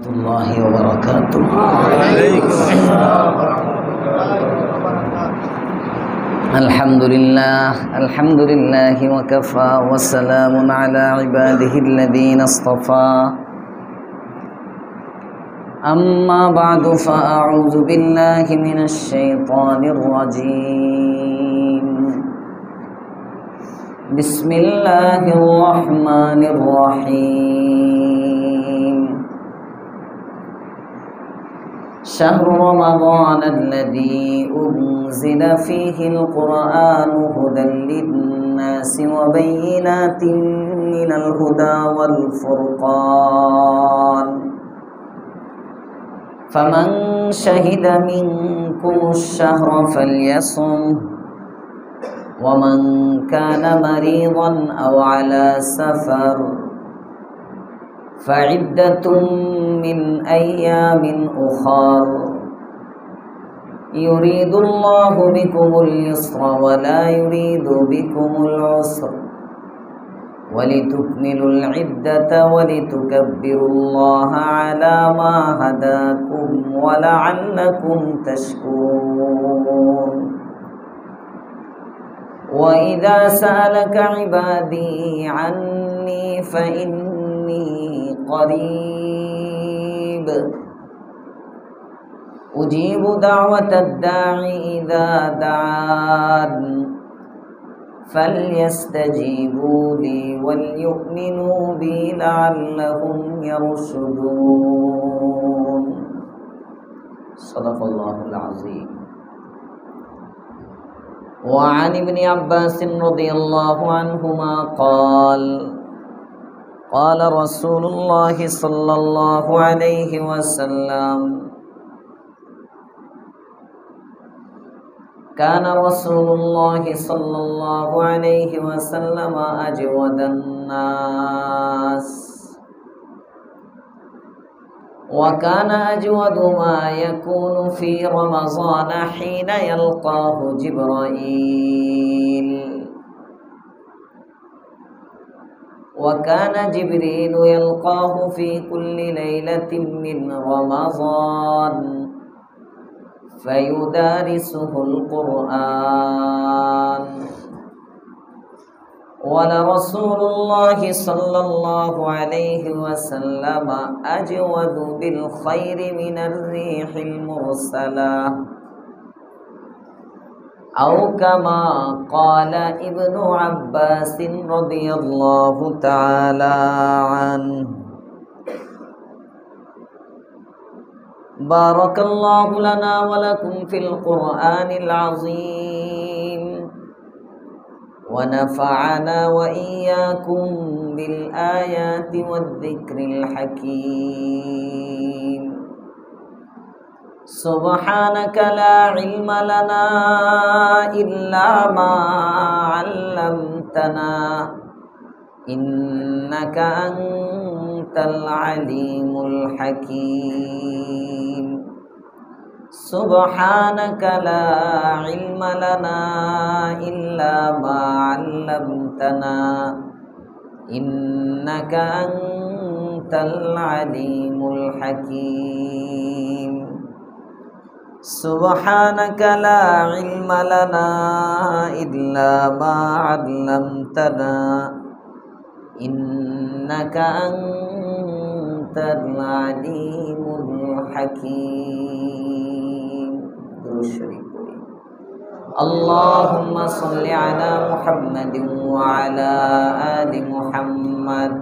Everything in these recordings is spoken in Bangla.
الله وبركاته. الحمد لله وكفى وسلام على عباده الذين اصطفى. أما بعد فأعوذ بالله من الشيطان الرجيم. بسم الله الرحمن الرحيم. شهر رمضان الذي أنزل فيه القرآن هدى للناس وبينات من الهدى والفرقان، فمن شهد منكم الشهر فليصم، ومن كان مريضا أو على سفر فعدة من أيام أخر، يريد الله بكم اليسر ولا يريد بكم العسر، ولتكملوا العدة ولتكبروا الله على ما هداكم ولعلكم تشكرون. وإذا سألك عبادي عني فإني قريب أجيب دعوة الداعي إذا دعان، فليستجيبوا لي وليؤمنوا بي لعلهم يرشدون. صدق الله العظيم. وعن ابن عباس رضي الله عنهما قال قال رسول الله صلى الله عليه وسلم: كان رسول الله صلى الله عليه وسلم أجود الناس، وكان أجود ما يكون في رمضان حين يلقاه جبرائيل، وكان جبريل يلقاه في كل ليلة من رمضان فيدارسه القرآن. ولرسول الله صلى الله عليه وسلم أجود بالخير من الريح المرسلة، أو كما قال ابن عباس رضي الله تعالى عنه. بارك الله لنا ولكم في القرآن العظيم، ونفعنا وإياكم بالآيات والذكر الحكيم. سبحانك لا علم لنا إلا ما علمتنا إنك أنت العليم الحكيم. سبحانك لا علم لنا إلا ما علمتنا إنك أنت العليم الحكيم. سبحانك لا علم لنا إلا ما علمتنا إنك أنت العليم الحكيم. اللهم صل على محمد وعلى آل محمد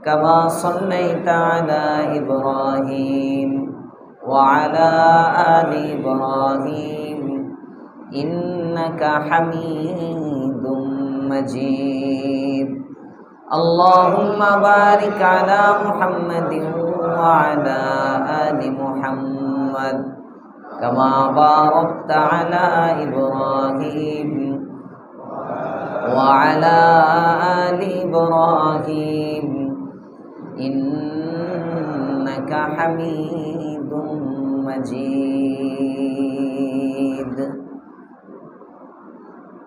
كما صليت على إبراهيم وعلى آل إبراهيم إنك حميد مجيد. اللهم بارك على محمد وعلى آل محمد كما باركت على إبراهيم وعلى آل إبراهيم إنك حميد مجيد.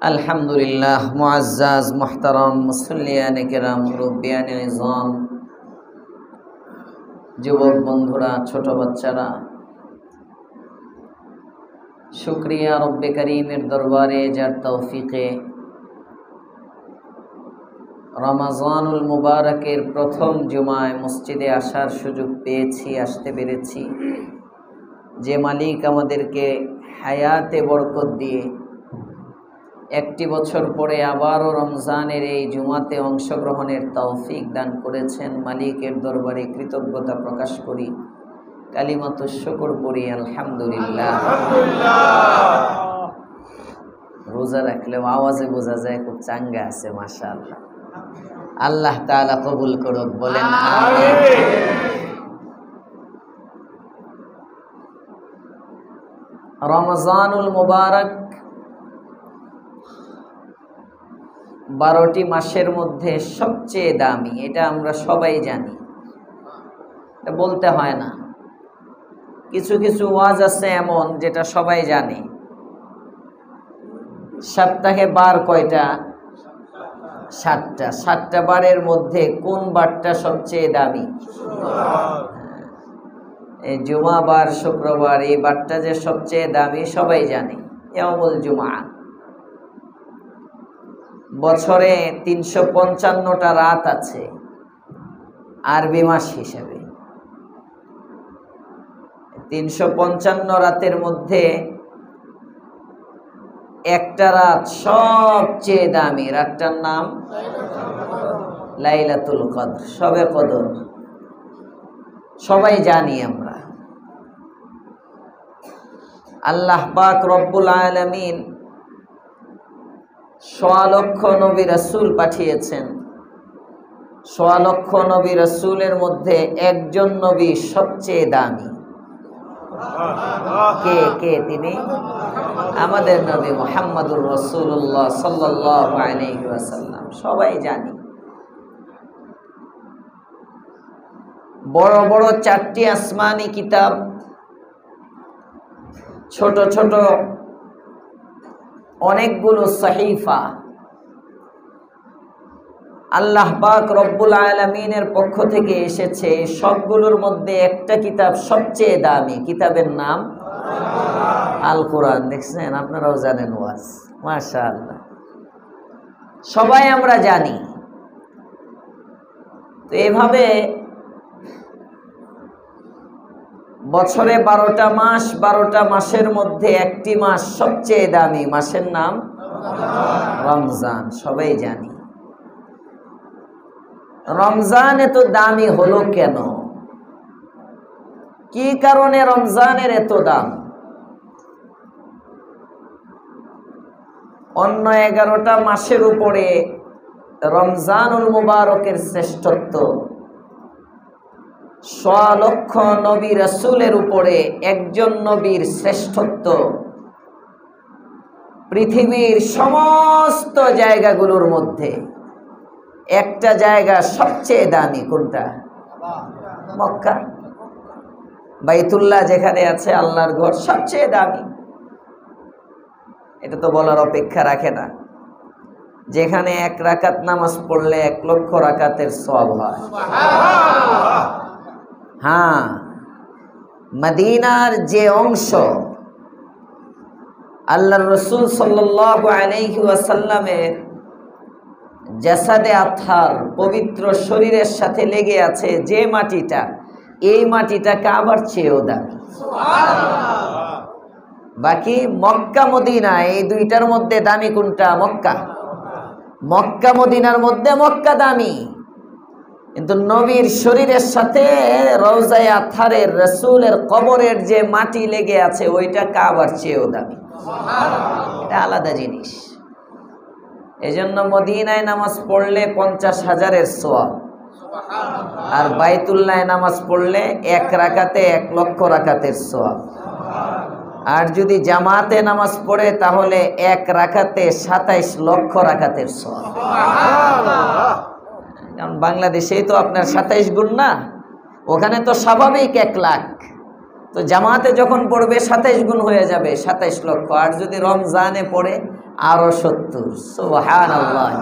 আলহামদুলিল্লাহ। মুআজ্জাজ মুহতারাম মুসল্লিয়ানে কেরাম মুরব্বিয়ানে ইজাম, যুবক বন্ধুরা, ছোট বাচ্চারা, শুকরিয়া রব্বে করিমের দরবারে যার তৌফিকে রমাজানুল মুবারকের প্রথম জুমায় মসজিদে আসার সুযোগ পেয়েছি, আসতে পেরেছি। যে মালিক আমাদেরকে হায়াতে বরকত দিয়ে একটি বছর পরে আবারও রমজানের এই জুমাতে অংশগ্রহণের তৌফিক দান করেছেন, মালিকের দরবারে কৃতজ্ঞতা প্রকাশ করি, কালিমাতুশ শুকর পড়ি আলহামদুলিল্লাহ। রোজা রাখলেও আওয়াজে বোঝা যায় খুব চাঙ্গা আছে, মাশাআল্লাহ। আল্লাহ তাআলা কবুল করুক, বলেন আমিন। রমজানুল মুবারক 12টি মাসের মধ্যে সবচেয়ে দামি, এটা আমরা সবাই জানি, এটা বলতে হয় না। কিছু কিছু ওয়াজ আছে এমন যেটা সবাই জানে। সপ্তাহে বার কয়টা? 7টা। 7টা বারের মধ্যে কোন বারটা সবচেয়ে দামি? এই জুমা বার, শুক্রবার, এই বারটা যে সবচেয়ে দামি সবাই জানে, ইয়াউমুল জুমা। বছরে 355টা রাত আছে আরবি মাস হিসাবে। 355 রাতের মধ্যে একটা রাত সবচেয়ে দামি, রাতটার নাম লাইলাতুল কদর, শবে কদর। সবাই জানি আমরা। আল্লাহ পাক রব্বুল আলামিন 1.25 লক্ষ নবী রাসূল পাঠিয়েছেন। 1.25 লক্ষ নবী রাসূলের মধ্যে একজন নবী সবচেয়ে দামি। কে কে? তিনি আমাদের নবী মুহাম্মদুর রাসূলুল্লাহ সাল্লাল্লাহু আলাইহি ওয়াসাল্লাম। সবাই জানি। বড় বড় 4টি আসমানি কিতাব, ছোট ছোট অনেকগুলো সহিফা, আল্লাহ পাক রব্বুল আলামিনের পক্ষ থেকে এসেছে। সবগুলোর মধ্যে একটা কিতাব সবচেয়ে দামি, কিতাবের নাম আল কোরআন। দেখছেন, আপনারাও জানেন ওয়াজ, মাশাআল্লাহ। সবাই আমরা জানি। তো এভাবে বছরে 12টা মাস, 12টা মাসের মধ্যে একটি মাস সবচেয়ে দামি, মাসের নাম রমজান। সবাই জানি। রমজান এত দামি হলো কেন? কি কারণে রমজানের এত দাম? অন্য 11টা মাসের উপরে রমজানুল মুবারকের শ্রেষ্ঠত্ব। 1.25 লক্ষ নবী রাসূলের উপরে একজন নবীর শ্রেষ্ঠত্ব। পৃথিবীর সমস্ত জায়গাগুলোর মধ্যে একটা জায়গা সবচেয়ে দামি, কোনটা? মক্কা। বাইতুল্লাহ যেখানে আছে, আল্লাহর ঘর, সবচেয়ে দামি। এটা তো বলার অপেক্ষা রাখে না। যেখানে 1 রাকাত নামাজ পড়লে 1 লক্ষ রাকাতের সওয়াব হয়। হ্যাঁ, মদিনার যে অংশ আল্লাহর রাসূল সাল্লাল্লাহু আলাইহি ওয়াসাল্লামের জাসাদে আতহার, পবিত্র শরীরের সাথে লেগে আছে যে মাটিটা, এই মাটিটা কাবার চেয়েও দামি। বাকি মক্কা মদিনা, এই দুইটার মধ্যে দামি কোনটা? মক্কা। মক্কা মদিনার মধ্যে মক্কা দামি, কিন্তু নবীর শরীরের সাথে রওজায়ে আতহারের রাসূলের কবরের যে মাটি লেগে আছে ওইটা কাবার চেয়েও দামি। এটা আলাদা জিনিস। এজন্য মদিনায় নামাজ পড়লে 50,000-এর সওয়াব, আর বাইতুল্লাহে নামাজ পড়লে 1 রাকাতে 1 লক্ষ রাকাতের সওয়াব। আর যদি জামাতে নামাজ পড়ে তাহলে 1 রাকাতে 27 লক্ষ রাকাতের সওয়াব। কারণ বাংলাদেশেই তো আপনার 27 গুণ না, ওখানে তো স্বাভাবিক 1 লাখ। তো জামাতে যখন পড়বে 27 গুণ হয়ে যাবে, 27 লক্ষ। আর যদি রমজানে পড়ে আরো 70। সুবহানাল্লাহ।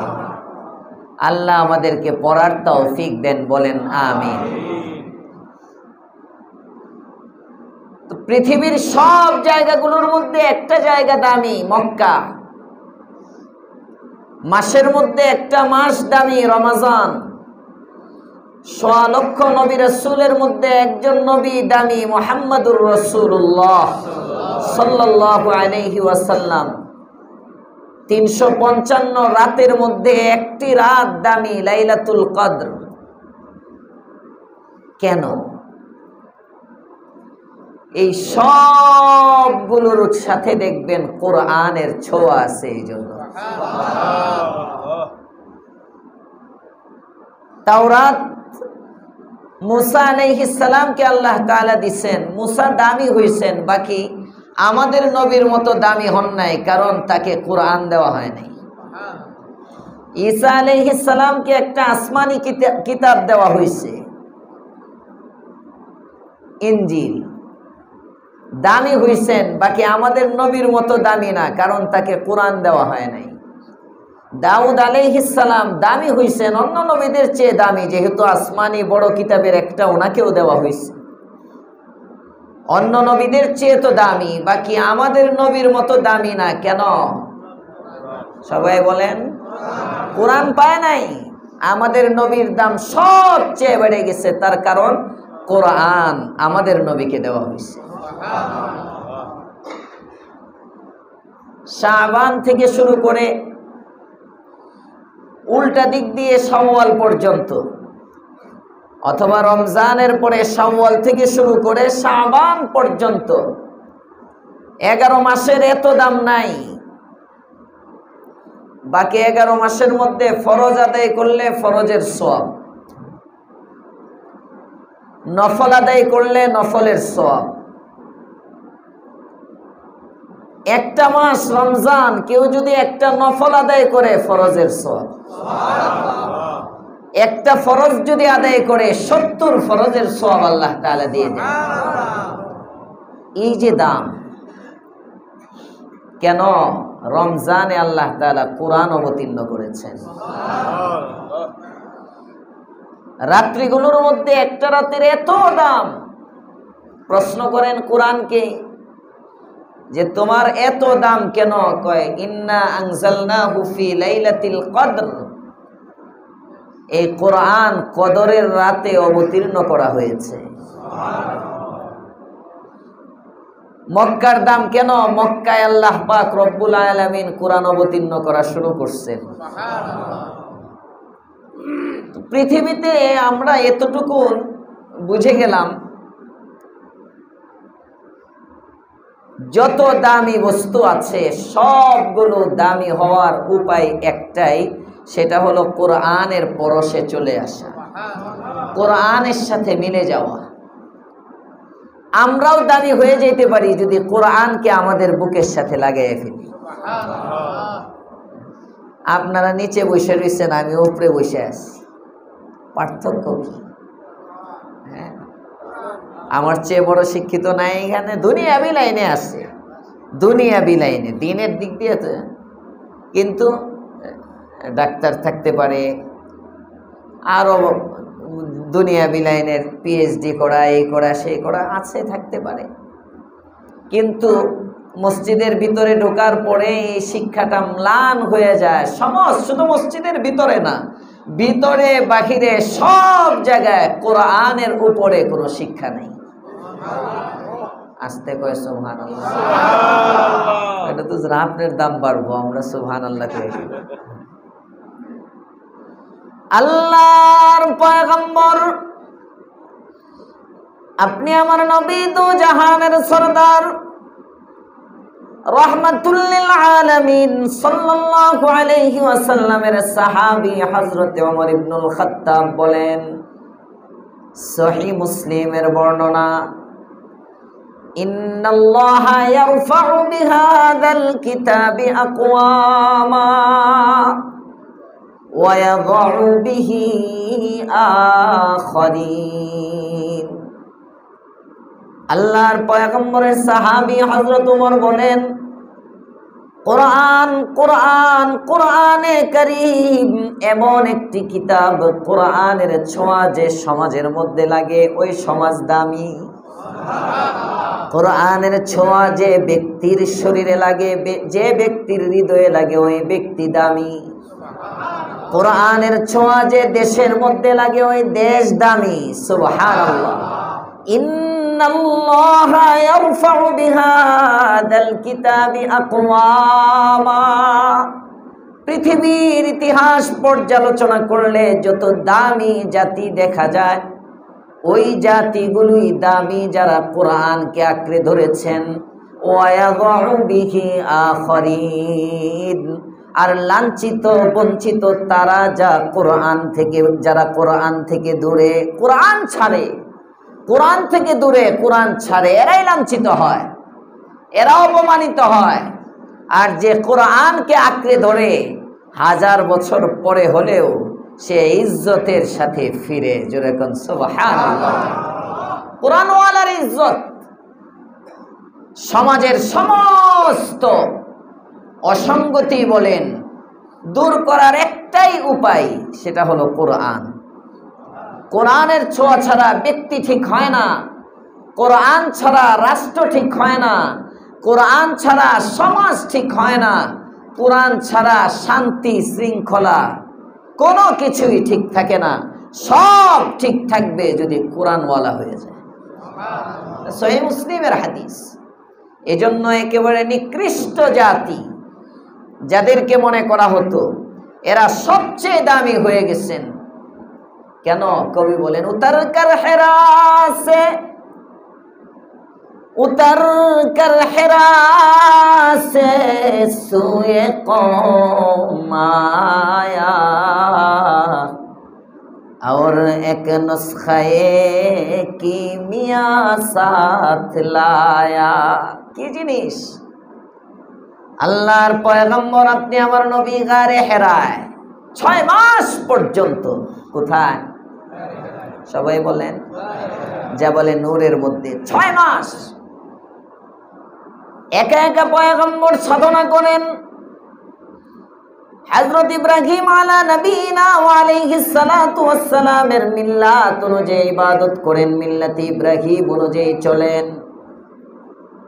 আল্লাহ আমাদেরকে পড়ার তৌফিক দেন, বলেন আমিন। তো পৃথিবীর সব জায়গাগুলোর মধ্যে একটা জায়গা দামি, মক্কা। মাসের মধ্যে একটা মাস দামি, রমাজান। ১.৫ লক্ষ নবী রাসূলের মধ্যে একজন নবী দামি, মুহাম্মদুর রাসূলুল্লাহ সাল্লাল্লাহু আলাইহি ওয়াসাল্লাম। ৩৫৫ রাতের মধ্যে একটি রাত দামি, লাইলাতুল কদর। কেন? এই সবগুলোর সাথে দেখবেন কোরআনের ছোঁয়া আছে। এই জন্য তাওরাত মুসা আলাইহিস সালামকে আল্লাহ তাআলা দিবেন, মুসা দামি হইছেন, বাকি আমাদের নবীর মতো দামি হন নাই, কারণ তাকে কোরআন দেওয়া হয় নাই। ঈসা আলাইহিস সালামকে একটা আসমানি কিতাব দেওয়া হয়েছে, ইনজিল। দামি হইছেন, বাকি আমাদের নবীর মতো দামি না, কারণ তাকে কোরআন দেওয়া হয় নাই। দাউদ আলাইহিস সালাম দামি হইছেন, অন্য নবীদের চেয়ে দামি, যেহেতু আসমানি বড় কিতাবের একটা ওনাকেও দেওয়া হয়েছে। অন্য নবীদের চেয়ে তো দামি, বাকি আমাদের নবীর মতো দামি না। কেন? সবাই বলেন, কোরআন পায় নাই। আমাদের নবীর দাম সবচেয়ে বেড়ে গেছে, তার কারণ কোরআন আমাদের নবীকে দেওয়া হয়েছে। শাবান থেকে শুরু করে উল্টা দিক দিয়ে শাওয়াল পর্যন্ত, অথবা রমজানের পরে শাওয়াল থেকে শুরু করে শাবান পর্যন্ত 11 মাসের এত দাম নাই। বাকি 11 মাসের মধ্যে ফরজ আদায় করলে ফরজের সওয়াব, নফল আদায় করলে নফলের সওয়াব। একটা মাস রমজান কেউ যদি একটা নফল আদায় করে, ফরজের সওয়াব। একটা ফরজ যদি আদায় করে, 70 ফরজের সওয়াব আল্লাহ তাআলা দিয়ে দেন। এই যে দাম, কেন? রমজানে আল্লাহ তাআলা কোরআন অবতীর্ণ করেছেন। রাত্রিগুলোর মধ্যে একটা রাতের এত দাম। প্রশ্ন করেন কোরআনকে যে তোমার এত দাম কেন? কয় ইন্না আনজালনাহু ফি লাইলাতিল কদর। এই কোরআন কদরের রাতে অবতীর্ণ করা হয়েছে। মক্কার দাম কেন? মক্কায় আল্লাহ পাক রব্বুল আলামিন কোরআন অবতীর্ণ করা শুরু করছেন। পৃথিবীতে আমরা এতটুকু বুঝে গেলাম, যত দামি বস্তু আছে সবগুলো দামি হওয়ার উপায় একটাই, সেটা হলো কোরআনের পরশে চলে আসা, কোরআনের সাথে মিলে যাওয়া। আমরাও দামি হয়ে যেতে পারি যদি কোরআনকে আমাদের বুকের সাথে লাগিয়ে ফেলি। আপনারা নিচে বসে রয়েছেন, আমি উপরে বসে আছি, পার্থক্য কি? আমার চেয়ে বড় শিক্ষিত নাই এখানে, দুনিয়াবি লাইনে আছে, দুনিয়াবি লাইনে, দিনের দিক দিয়ে তো। কিন্তু ডাক্তার থাকতে পারে, আরো দুনিয়াবি লাইনের পিএইচডি করা, এই করা সেই করা আছে, থাকতে পারে। কিন্তু মসজিদের ভিতরে ঢোকার পরে এই শিক্ষাটা ম্লান হয়ে যায়। শুধু মসজিদের ভিতরে না, ভিতরে বাহিরে সব জায়গায় কোরআনের উপরে কোনো শিক্ষা নেই। আস্তে কয় সুবহানাল্লাহ। এটা তো আপনার দাম বাড়বো, আমরা সুবহানাল্লাহ কই। আল্লাহর পয়গম্বর, আপনি আমার নবী, দু জাহানের সরদার, রাহমাতুল লিল আলামিন সাল্লাল্লাহু আলাইহি ওয়াসাল্লামের সাহাবী হযরত ওমর ইবনুল খাত্তাব বলেন, সহিহ মুসলিমের বর্ণনা, ইন্নাল্লাহা ইয়ারফাউ বিহাযাল কিতাবি আকওয়ামা ওয়া ইয়াযউ বিহি আখারিন। আল্লাহর পয়গম্বরের সাহাবী হযরত ওমর বলেন, কোরআনে কারীম এমন একটি কিতাব, কোরআনের ছোঁয়া যে সমাজের মধ্যে লাগে ওই সমাজ দামি। কোরআনের ছোঁয়া যে ব্যক্তির শরীরে লাগে, যে ব্যক্তির হৃদয়ে লাগে, ওই ব্যক্তি দামি। কোরআনের ছোঁয়া যে দেশের মধ্যে লাগে, ওই দেশ দামি। সুবহানাল্লাহ। ইন্নাল্লাহা ইয়ারফাউ বিহাদাল কিতাবি আকওয়ামা। পৃথিবীর ইতিহাস পর্যালোচনা করলে যত দামি জাতি দেখা যায়, ওই জাতিগুলোই দামি যারা কোরআনকে আঁকড়ে ধরেছেন। ওয়ায়াযউ বিহি আখারিন। আর লাঞ্ছিত বঞ্চিত তারা যারা কোরআন থেকে দূরে, কোরআন ছাড়ে, কোরআন থেকে দূরে, কোরআন ছাড়ে, এরাই লাঞ্ছিত হয়, এরা অপমানিত হয়। আর যে কোরআনকে আঁকড়ে ধরে 1000 বছর পরে হলেও সে ইজ্জতের সাথে ফিরে। জোরে কোন সুবহানাল্লাহ। কোরআনওয়ালার ইজ্জত সমাজের সমস্ত অসঙ্গতি বলেন দূর করার একটাই উপায়, সেটা হলো কোরআন। কোরআনের ছোঁয়া ছাড়া ব্যক্তি ঠিক হয় না, কোরআন ছাড়া রাষ্ট্র ঠিক হয় না, কোরআন ছাড়া সমাজ ঠিক হয় না, কোরআন ছাড়া শান্তি শৃঙ্খলা কোনো কিছুই ঠিক থাকে না। সব ঠিক থাকবে যদি কোরআনওয়ালা হয়ে যায়। সহিহ মুসলিমের হাদিস। এজন্য একেবারে নিকৃষ্ট জাতি যাদেরকে মনে করা হতো এরা সবচেয়ে দামি হয়ে গেছেন। কেন? কবি বলেন, উতর কর হেরা সে সুয়ে কৌম আয়া और एक नुस्खे कीमिया साथ लाया। কি জিনিস? আল্লাহর পয়গম্বর আপনি আমার নবী গারে হেরায় 6 মাস পর্যন্ত। কোথায়? সবাই বলেন, যা বলে নূরের মধ্যে 6 মাস একা একা পয়গম্বর সাধনা করেন। হযরত ইব্রাহিম আলা নবীনা ওয়া আলাইহিস সালাতু ওয়াস সালামের মিল্লাত অনুযায়ী ইবাদত করেন, মিল্লাতে ইব্রাহিম অনুযায়ী চলেন।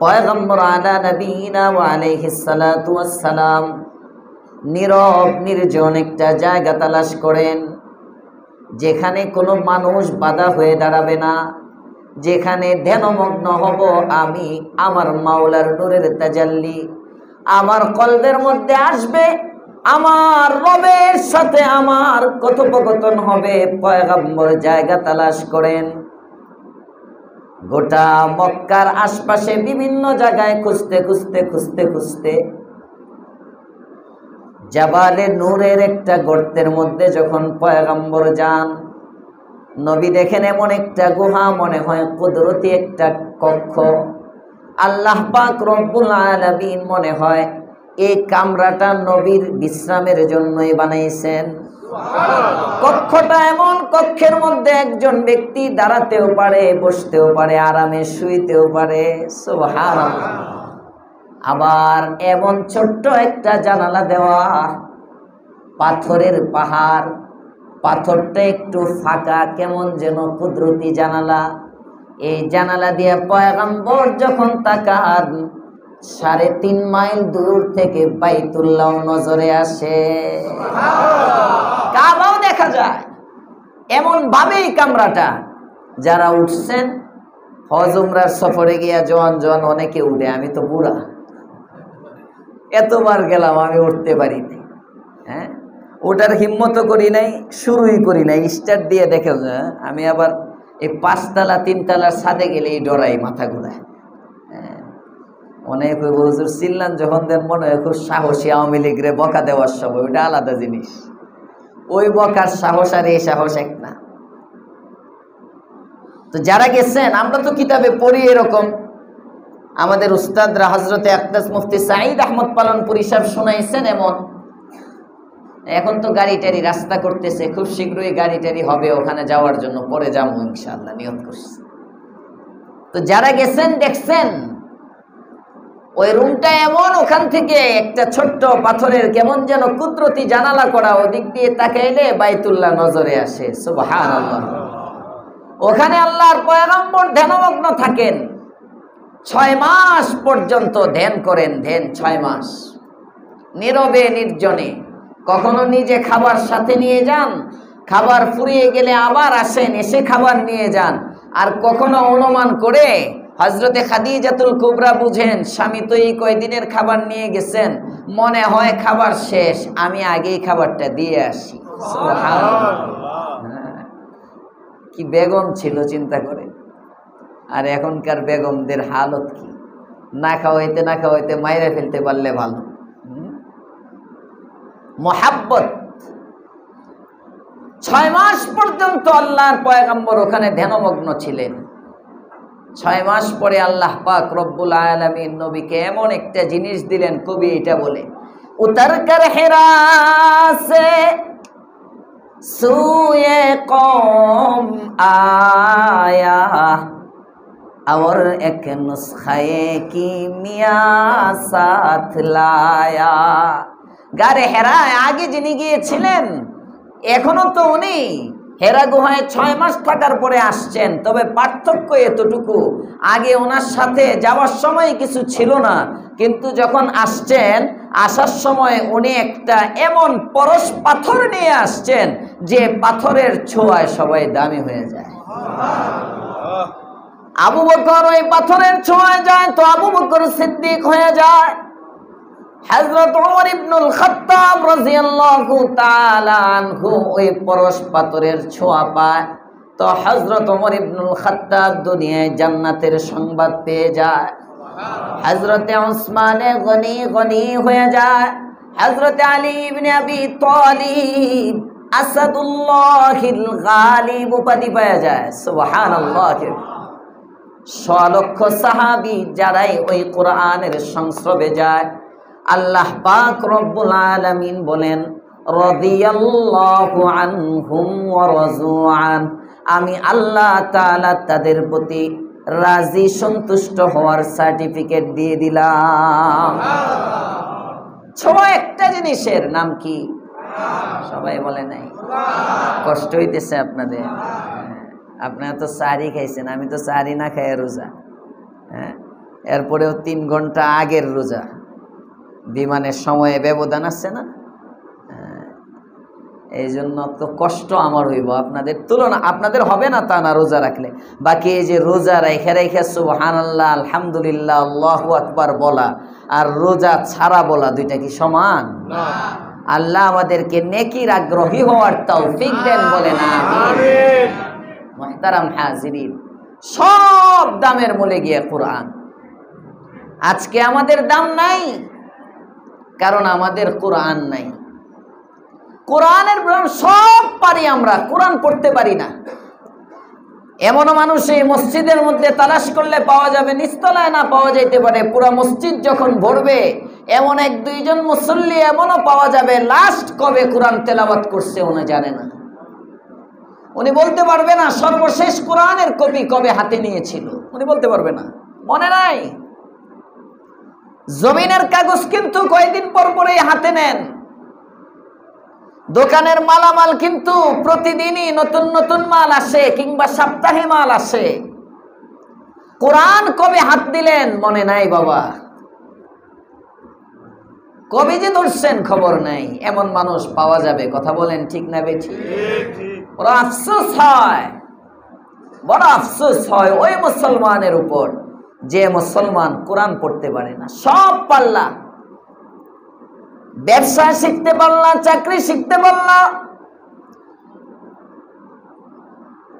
পয়গম্বর আলা নবীনা ওয়া আলাইহিস সালাতু ওয়াস সালাম নীরব নির্জন একটা জায়গা তালাশ করেন, যেখানে কোনো মানুষ বাধা হয়ে দাঁড়াবে না, যেখানে ধ্যানমগ্ন হব আমি। আমার মাওলার নূরের তাজাল্লি আমার কলবের মধ্যে আসবে, আমার রবের সাথে আমার কথোপকথন হবে। পয়গম্বর জায়গা তালাশ করেন, গোটা মক্কার আশপাশে বিভিন্ন জায়গায় খুঁজতে জাবালে নূরের একটা গর্তের মধ্যে যখন পয়গম্বর যান, নবী দেখেন এমন একটা গুহা, মনে হয় কুদরতি একটা কক্ষ। আল্লাহ পাক রব্বুল আলামিন মনে হয় এই কামরাটা নবীর বিশ্রামের জন্যই বানাইছেন। কক্ষটা এমন, কক্ষের মধ্যে একজন ব্যক্তি দাঁড়াতেও পারে, বসতেও পারে, আরামে শুইতেও পারে। সুবহানাল্লাহ। আবার এমন ছোট্ট একটা জানালা দেওয়া, পাথরের পাহাড়, পাথরটা একটু ফাঁকা, কেমন যেন কুদরতি জানালা। এই জানালা দিয়ে পয়গম্বর যখন তাকান, 3.5 মাইল দূর থেকে বাইতুল্লাহ নজরে আসে, কাবাও দেখা যায়। এমন ভাবেই কামরাটা যারা উঠছেন, হজ উমরার সফরে গিয়া জোয়ান অনেকে উঠে, আমি তো বুড়া, এতবার গেলাম আমি উঠতে পারিনি। হ্যাঁ, ওটার হিম্মত করি নাই, শুরুই করি নাই, স্টার্ট দিয়ে দেখে আমি আবার এই 5 তলা 3 তলার ছাদে গেলে এই ডরাই, মাথা ঘুরায়। অনেক হুজুর চিল্লান যখন দেন মনে হয় খুব সাহসী, আওয়ামী লীগরে বকা দেওয়ার সময়, ওইটা আলাদা জিনিস। ওই বকার সাহস আর এই সাহস এক না। তো যারা গেছেন, আমরা তো কিতাবে পড়ি এরকম, আমাদের উস্তাদরা হযরতে আকদাস মুফতি সাঈদ আহমদ পালনপুরি সাহেব শোনাইছেন এমন। এখন তো গাড়ি টাড়ি রাস্তা করতেছে, খুব শীঘ্রই গাড়ি টাড়ি হবে ওখানে যাওয়ার জন্য, পরে যাবো ইনশাআল্লাহ, নিয়ত করছি। তো যারা গেছেন দেখছেন ওই রুমটা এমন, ওখান থেকে একটা ছোট্ট পাথরের কেমন যেন কুদরতি জানালা করা, ওদিক দিয়ে তাকাইলে বাইতুল্লাহ নজরে আসে। সুবহানাল্লাহ। ওখানে আল্লাহর পয়গম্বর ধ্যানমগ্ন থাকেন, 6 মাস পর্যন্ত ধ্যান করেন, ধ্যান 6 মাস নীরবে নির্জনে। কখনো নিজে খাবার সাথে নিয়ে যান, খাবার ফুরিয়ে গেলে আবার আসেন, এসে খাবার নিয়ে যান। আর কখনো অনুমান করে হযরতে খাদিজাতুল কুবরা বুঝেন স্বামী তো এই কয়দিনের খাবার নিয়ে গেছেন, মনে হয় খাবার শেষ, আমি আগেই খাবারটা দিয়ে আসি। সুবহানাল্লাহ। কি বেগম ছিল চিন্তা করে। আর এখনকার বেগমদের হালত কি, না খাওয়াইতে না খাওয়াইতে মাইরে ফেলতে পারলে ভালো। মোহাব্বত। 6 মাস পর্যন্ত আল্লাহর পয়গম্বর ওখানে ধ্যানমগ্ন ছিলেন। 6 মাস পরে আল্লাহ পাক রব্বুল আলামিন নবীকে এমন একটা জিনিস দিলেন, কবি এটা বলে, উতর কর হিরা সে সুয়ে কওম আয়া और एक नुस्खे कीमिया साथ लाया। গারে হেরায় আগে যিনি গিয়েছিলেন, এখনো তো উনি হেরা গুহায় 6 মাস থাকার পরে আসছেন। তবে পার্থক্য এতটুকু, আগে ওনার সাথে যাওয়ার সময় কিছু ছিল না, কিন্তু যখন আসছেন, আসার সময় উনি একটা এমন পরশ পাথর নিয়ে আসছেন যে পাথরের ছোঁয়ায় সবাই দামি হয়ে যায়। আবু বকর ওই পাথরের ছোঁয়ায় যায় তো আবু বকর সিদ্দিক হয়ে যায়। হযরত ওমর ইবনুল খাত্তাব রাদিয়াল্লাহু তাআলা আনহু ওই পরশ পাথরের ছোঁয়া পায় তো হযরত ওমর ইবনুল খাত্তাব দুনিয়ায় জান্নাতের সংবাদ পেয়ে যায়। হযরত উসমানে গনি হয়ে যায়। হযরত আলী ইবনে আবি তালিব আসাদুল্লাহিল গালিব উপাধি পেয়ে যায়। সুবহানাল্লাহ। 100 লক্ষ সাহাবী যারাই ওই কোরআনের সংস্রবে যায়, আল্লাহ পাক রব্বুল আলামিন বলেন রাদিয়াল্লাহু আনহুম ওয়া রাযু আন, আমি আল্লাহ তাআলা তাদের প্রতি রাজি সন্তুষ্ট হওয়ার সার্টিফিকেট দিয়ে দিলাম। ছোট একটা জিনিসের নাম কি সবাই বলে নাই? কষ্ট হইতেছে আপনাদের? আপনারা তো সারি খাইছেন, আমি তো সারি না খাই রোজা। হ্যাঁ, এরপরেও 3 ঘন্টা আগের রোজা। বিমানের সময়ে ব্যবধান আছে না, এই জন্য তো কষ্ট আমার হইব, আপনাদের তুলনা আপনাদের হবে না তা না রোজা রাখলে। বাকি এই যে রোজা রেখে রেখে সুবহানাল্লাহ আলহামদুলিল্লাহ আল্লাহু আকবার বলা আর রোজা ছাড়া বলা দুইটা কি সমান? আল্লাহ আমাদেরকে নেকির আগ্রহী হওয়ার তৌফিক দেন, বলেন আমিন। মুহতারাম হাজিরিন, সব দামের মূলে গিয়ে কোরআন। আজকে আমাদের দাম নাই কারণ আমাদের কোরআন নাই। কোরআনের সব পারি আমরা, কোরআন পড়তে পারি না। এমনও মানুষ এই মসজিদের মধ্যে তালাশ করলে পাওয়া যাবে, নিচতলায় না পাওয়া যাইতে পারে। পুরা মসজিদ যখন ভরবে এমন 1-2 জন মুসল্লি এমনও পাওয়া যাবে লাস্ট কবে কোরআন তেলাওয়াত করছে উনি জানে না। উনি বলতে পারবে না সর্বশেষ কোরআনের কপি কবে হাতে নিয়েছিল, উনি বলতে পারবে না, মনে নাই। জমিনের কাগজ কিন্তু কয়েকদিন পর পরেই হাতে নেন। দোকানের মালামাল কিন্তু প্রতিদিনই নতুন নতুন মাল আসে কিংবা সপ্তাহে মাল আসে। কোরআন কবে হাত দিলেন মনে নাই বাবা, কবে যে ধরছেন খবর নাই। এমন মানুষ পাওয়া যাবে, কথা বলেন ঠিক না বেঠি? বড় আফসোস হয়, বড় আফসোস হয় ওই মুসলমানের উপর যে মুসলমান কোরআন পড়তে পারে না। সব পারলা, ব্যবসা শিখতে পারলা, চাকরি শিখতে পারলা,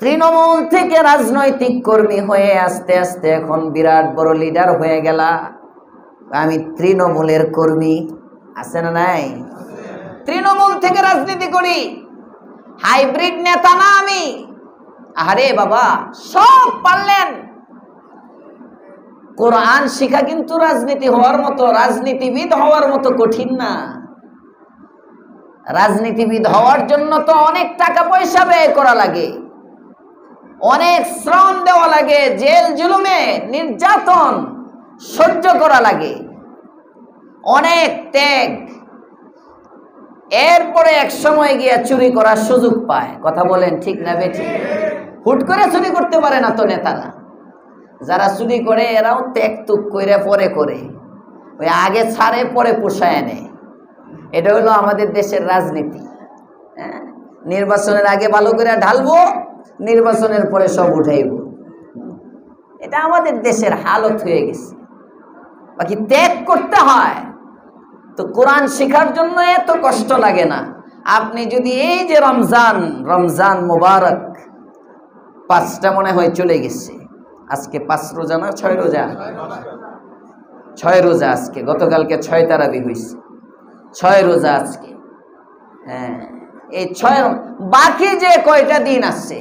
তৃণমূল থেকে রাজনৈতিক কর্মী হয়ে আস্তে আস্তে এখন বিরাট বড় লিডার হয়ে গেলা। আমি তৃণমূলের কর্মী, আছে না নাই? তৃণমূল থেকে রাজনীতি করি, হাইব্রিড নেতা না আমি। আরে বাবা, সব পারলেন। কোরআন শিখা কিন্তু রাজনীতি হওয়ার মতো, রাজনীতিবিদ হওয়ার মতো কঠিন না। রাজনীতিবিদ হওয়ার জন্য তো অনেক টাকা পয়সা ব্যয় করা লাগে, অনেক শ্রম দেওয়া লাগে, জেল জুলুমে নির্যাতন সহ্য করা লাগে, অনেক ত্যাগ। এরপরে এক সময় গিয়ে চুরি করার সুযোগ পায়, কথা বলেন ঠিক না বেঠিক? হুট করে চুরি করতে পারে না তো নেতারা। যারা চুরি করে এরাও ত্যাগ তুক করে পরে করে, ওই আগে ছাড়ে পরে পোষায় নেয়। এটা হলো আমাদের দেশের রাজনীতি। হ্যাঁ, নির্বাচনের আগে ভালো করে ঢালবো, নির্বাচনের পরে সব উঠাইব। এটা আমাদের দেশের হালত হয়ে গেছে। বাকি ত্যাগ করতে হয় তো কোরআন শেখার জন্য এত কষ্ট লাগে না। আপনি যদি এই যে রমজান, রমজান মোবারক 5টা মনে হয় চলে গেছে, আজকে 5 রোজা না 6 রোজা? 6 রোজা আজকে, গতকালকে 6 তারাবি হয়েছে, 6 রোজা আজকে। হ্যাঁ, এই 6 বাকি যে কয়টা দিন আছে,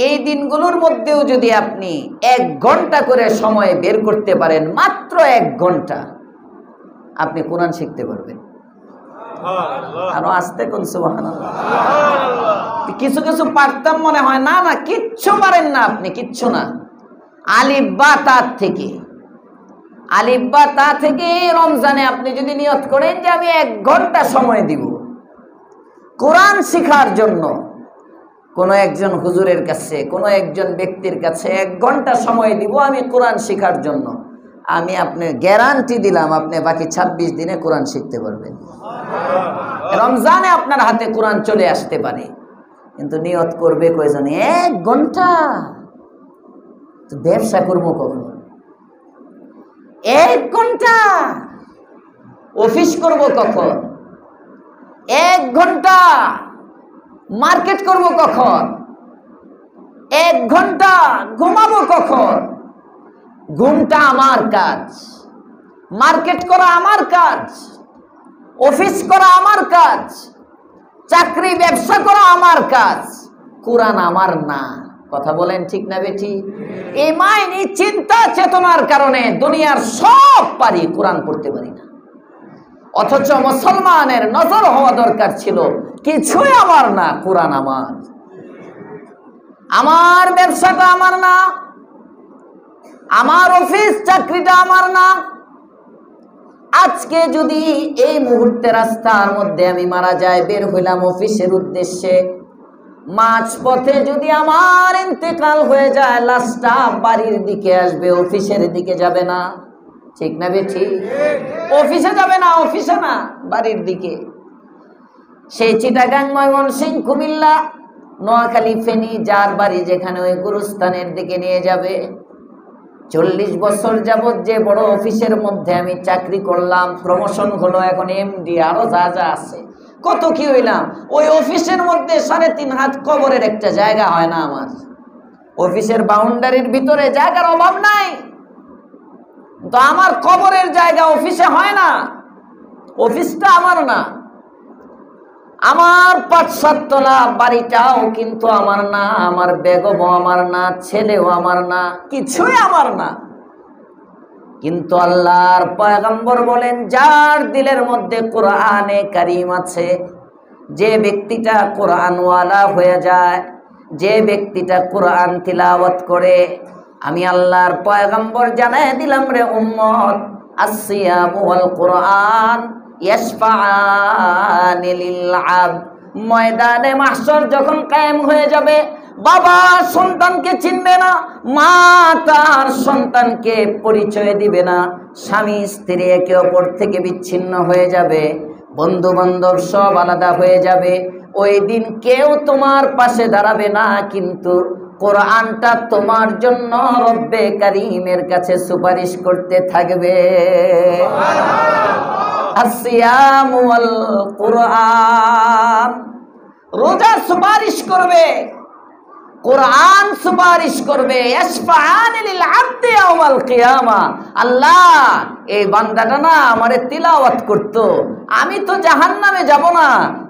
এই দিনগুলোর মধ্যেও যদি আপনি 1 ঘন্টা করে সময় বের করতে পারেন, মাত্র 1 ঘন্টা, আপনি কোরআন শিখতে পারবেন। আরো আসতে কোন সুবহানাল্লাহ। কিছু কিছু পারতাম মনে হয়, না না কিচ্ছু পারেন না আপনি, কিচ্ছু না। আলিফ বা তা থেকে, আলিফ বা তা থেকে রমজানে আপনি যদি নিয়ত করেন যে আমি 1 ঘন্টা সময় দিব কোরআন শেখার জন্য, কোনো একজন হুজুরের কাছে, কোনো একজন ব্যক্তির কাছে 1 ঘন্টা সময় দিব আমি কোরআন শেখার জন্য, আমি আপনি গ্যারান্টি দিলাম আপনি বাকি 26 দিনে কোরআন শিখতে পারবেন। রমজানে আপনার হাতে কোরআন চলে আসতে পারে, কিন্তু নিয়ত করবে কয়জন? 1 ঘন্টা। তো ব্যবসা করবো কখন? 1 ঘন্টা। অফিস করব কখন? 1 ঘন্টা। মার্কেট করব কখন? 1 ঘন্টা। ঘুমাবো কখন? ঘুমটা আমার কাজ, মার্কেট করা আমার কাজ, অফিস করা আমার কাজ, চাকরি ব্যবসা করা আমার কাজ, কোরআন আমার না। কথা বলেন ঠিক না বেঠি? এই মাইন্ড, এই চিন্তা চেতনার কারণে দুনিয়ার সব পারি, কোরআন পড়তে পারি না। অথচ মুসলমানের নজর হওয়া দরকার ছিল কিছুই আমার না, কোরআন আমার। আমার ব্যবসাটা আমার না, আমার অফিস চাকরিটা আমার না। আজকে যদি এই মুহূর্তে রাস্তার মধ্যে আমি মারা যাই, বের হইলাম অফিসের উদ্দেশ্যে, মাঝ পথে যদি আমার ইন্তেকাল হয়ে যায়, লাশটা বাড়ির দিকে আসবে, অফিসের দিকে যাবে না। ঠিক না বেঠি? অফিসে যাবে না, অফিসে না, বাড়ির দিকে। সেই চিটাগাং, ময়মনসিংহ, কুমিল্লা, নোয়াখালী, ফেনী, যার বাড়ি যেখানে, ওই গুরুস্থানের দিকে নিয়ে যাবে। 40 বছর যাবত যে বড় অফিসের মধ্যে আমি চাকরি করলাম, প্রমোশন হলো, এখন এমডি, আরো যা যা আছে, কত কি হইলাম, ওই অফিসের মধ্যে 3.5 হাত কবরের একটা জায়গা হয় না আমার। অফিসের বাউন্ডারির ভিতরে জায়গার অভাব নাই, তো আমার কবরের জায়গা অফিসে হয় না। অফিসটা আমার না, আমার 5-7 তলা বাড়িটাও কিন্তু আমার না, আমার বেগমও আমার না, ছেলেও আমার না, কিছুই আমার না। কিন্তু আল্লাহর পয়গম্বর বলেন, যার দিলের মধ্যে কোরআনে কারীম আছে, যে ব্যক্তিটা কোরআনওয়ালা হয়ে যায়, যে ব্যক্তিটা কোরআন তিলাওয়াত করে, আমি আল্লাহর পয়গম্বর জানায় দিলাম রে উম্মত, আসসিয়াম ওয়াল কোরআন ইয়াশফাআনি লিল আবদ। ময়দানে মাহশর যখন কায়েম হয়ে যাবে, বাবা সন্তানকে চিনবে না, মা তার সন্তানকে পরিচয় দিবে না, স্বামী স্ত্রী একে অপর থেকে বিচ্ছিন্ন হয়ে যাবে, বন্ধু বান্ধব সব আলাদা হয়ে যাবে। ওই দিন কেউ তোমার পাশে দাঁড়াবে না, কিন্তু কোরআনটা তোমার জন্য রব্বে কারীমের কাছে সুপারিশ করতে থাকবে। আসিয়াম ওয়াল কোরআন, রোজা সুপারিশ করবে, কোরআন সুপারিশ করবে। ইয়াশফাআনি লিল আবদি ইয়াওমাল কিয়ামা। আল্লাহ, এই বান্দাটা না আমারে তিলাওয়াত করত, আমি তো জাহান্নামে যাব না,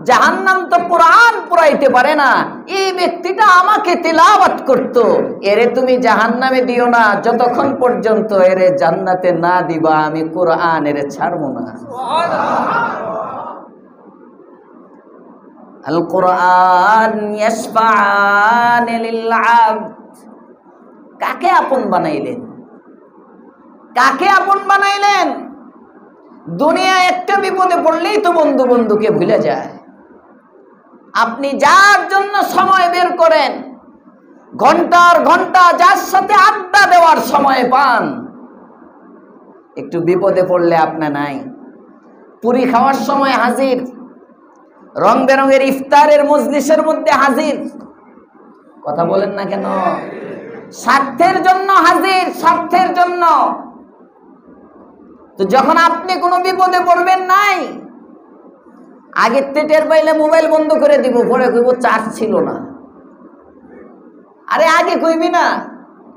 জাহান্নাম তো কোরআন পড়াইতে পারে না, এই ব্যক্তিটা আমাকে তিলাওয়াত করত, এরে তুমি জাহান্নামে দিও না, যতক্ষণ পর্যন্ত এরে জান্নাতে না দিবা আমি কোরআন এরে ছাড়বো না। আল কোরআন ইয়াশফাআনি লিল আবদ। কাকে আপন বানাইলেন? কাকে আপন বানাইলেন? দুনিয়া একটা বিপদে পড়লেই তো বন্ধু বন্ধুকে ভুলে যায়। আপনি যার জন্য সময় বের করেন, ঘন্টার ঘন্টা যার সাথে আড্ডা দেওয়ার সময় পান, একটু বিপদে পড়লে আপনি নাই। পুরি খাওয়ার সময় হাজির, রং বেরঙের ইফতারের মজলিসের মধ্যে হাজির। কথা বলেন না কেন? স্বার্থের জন্য হাজির, স্বার্থের জন্য। তো যখন আপনি কোনো বিপদে পড়বেন নাই, আগের থেকে টের পাইলে মোবাইল বন্ধ করে দিব, পরে কইব চার্জ ছিল না। আরে আগে কইবি না,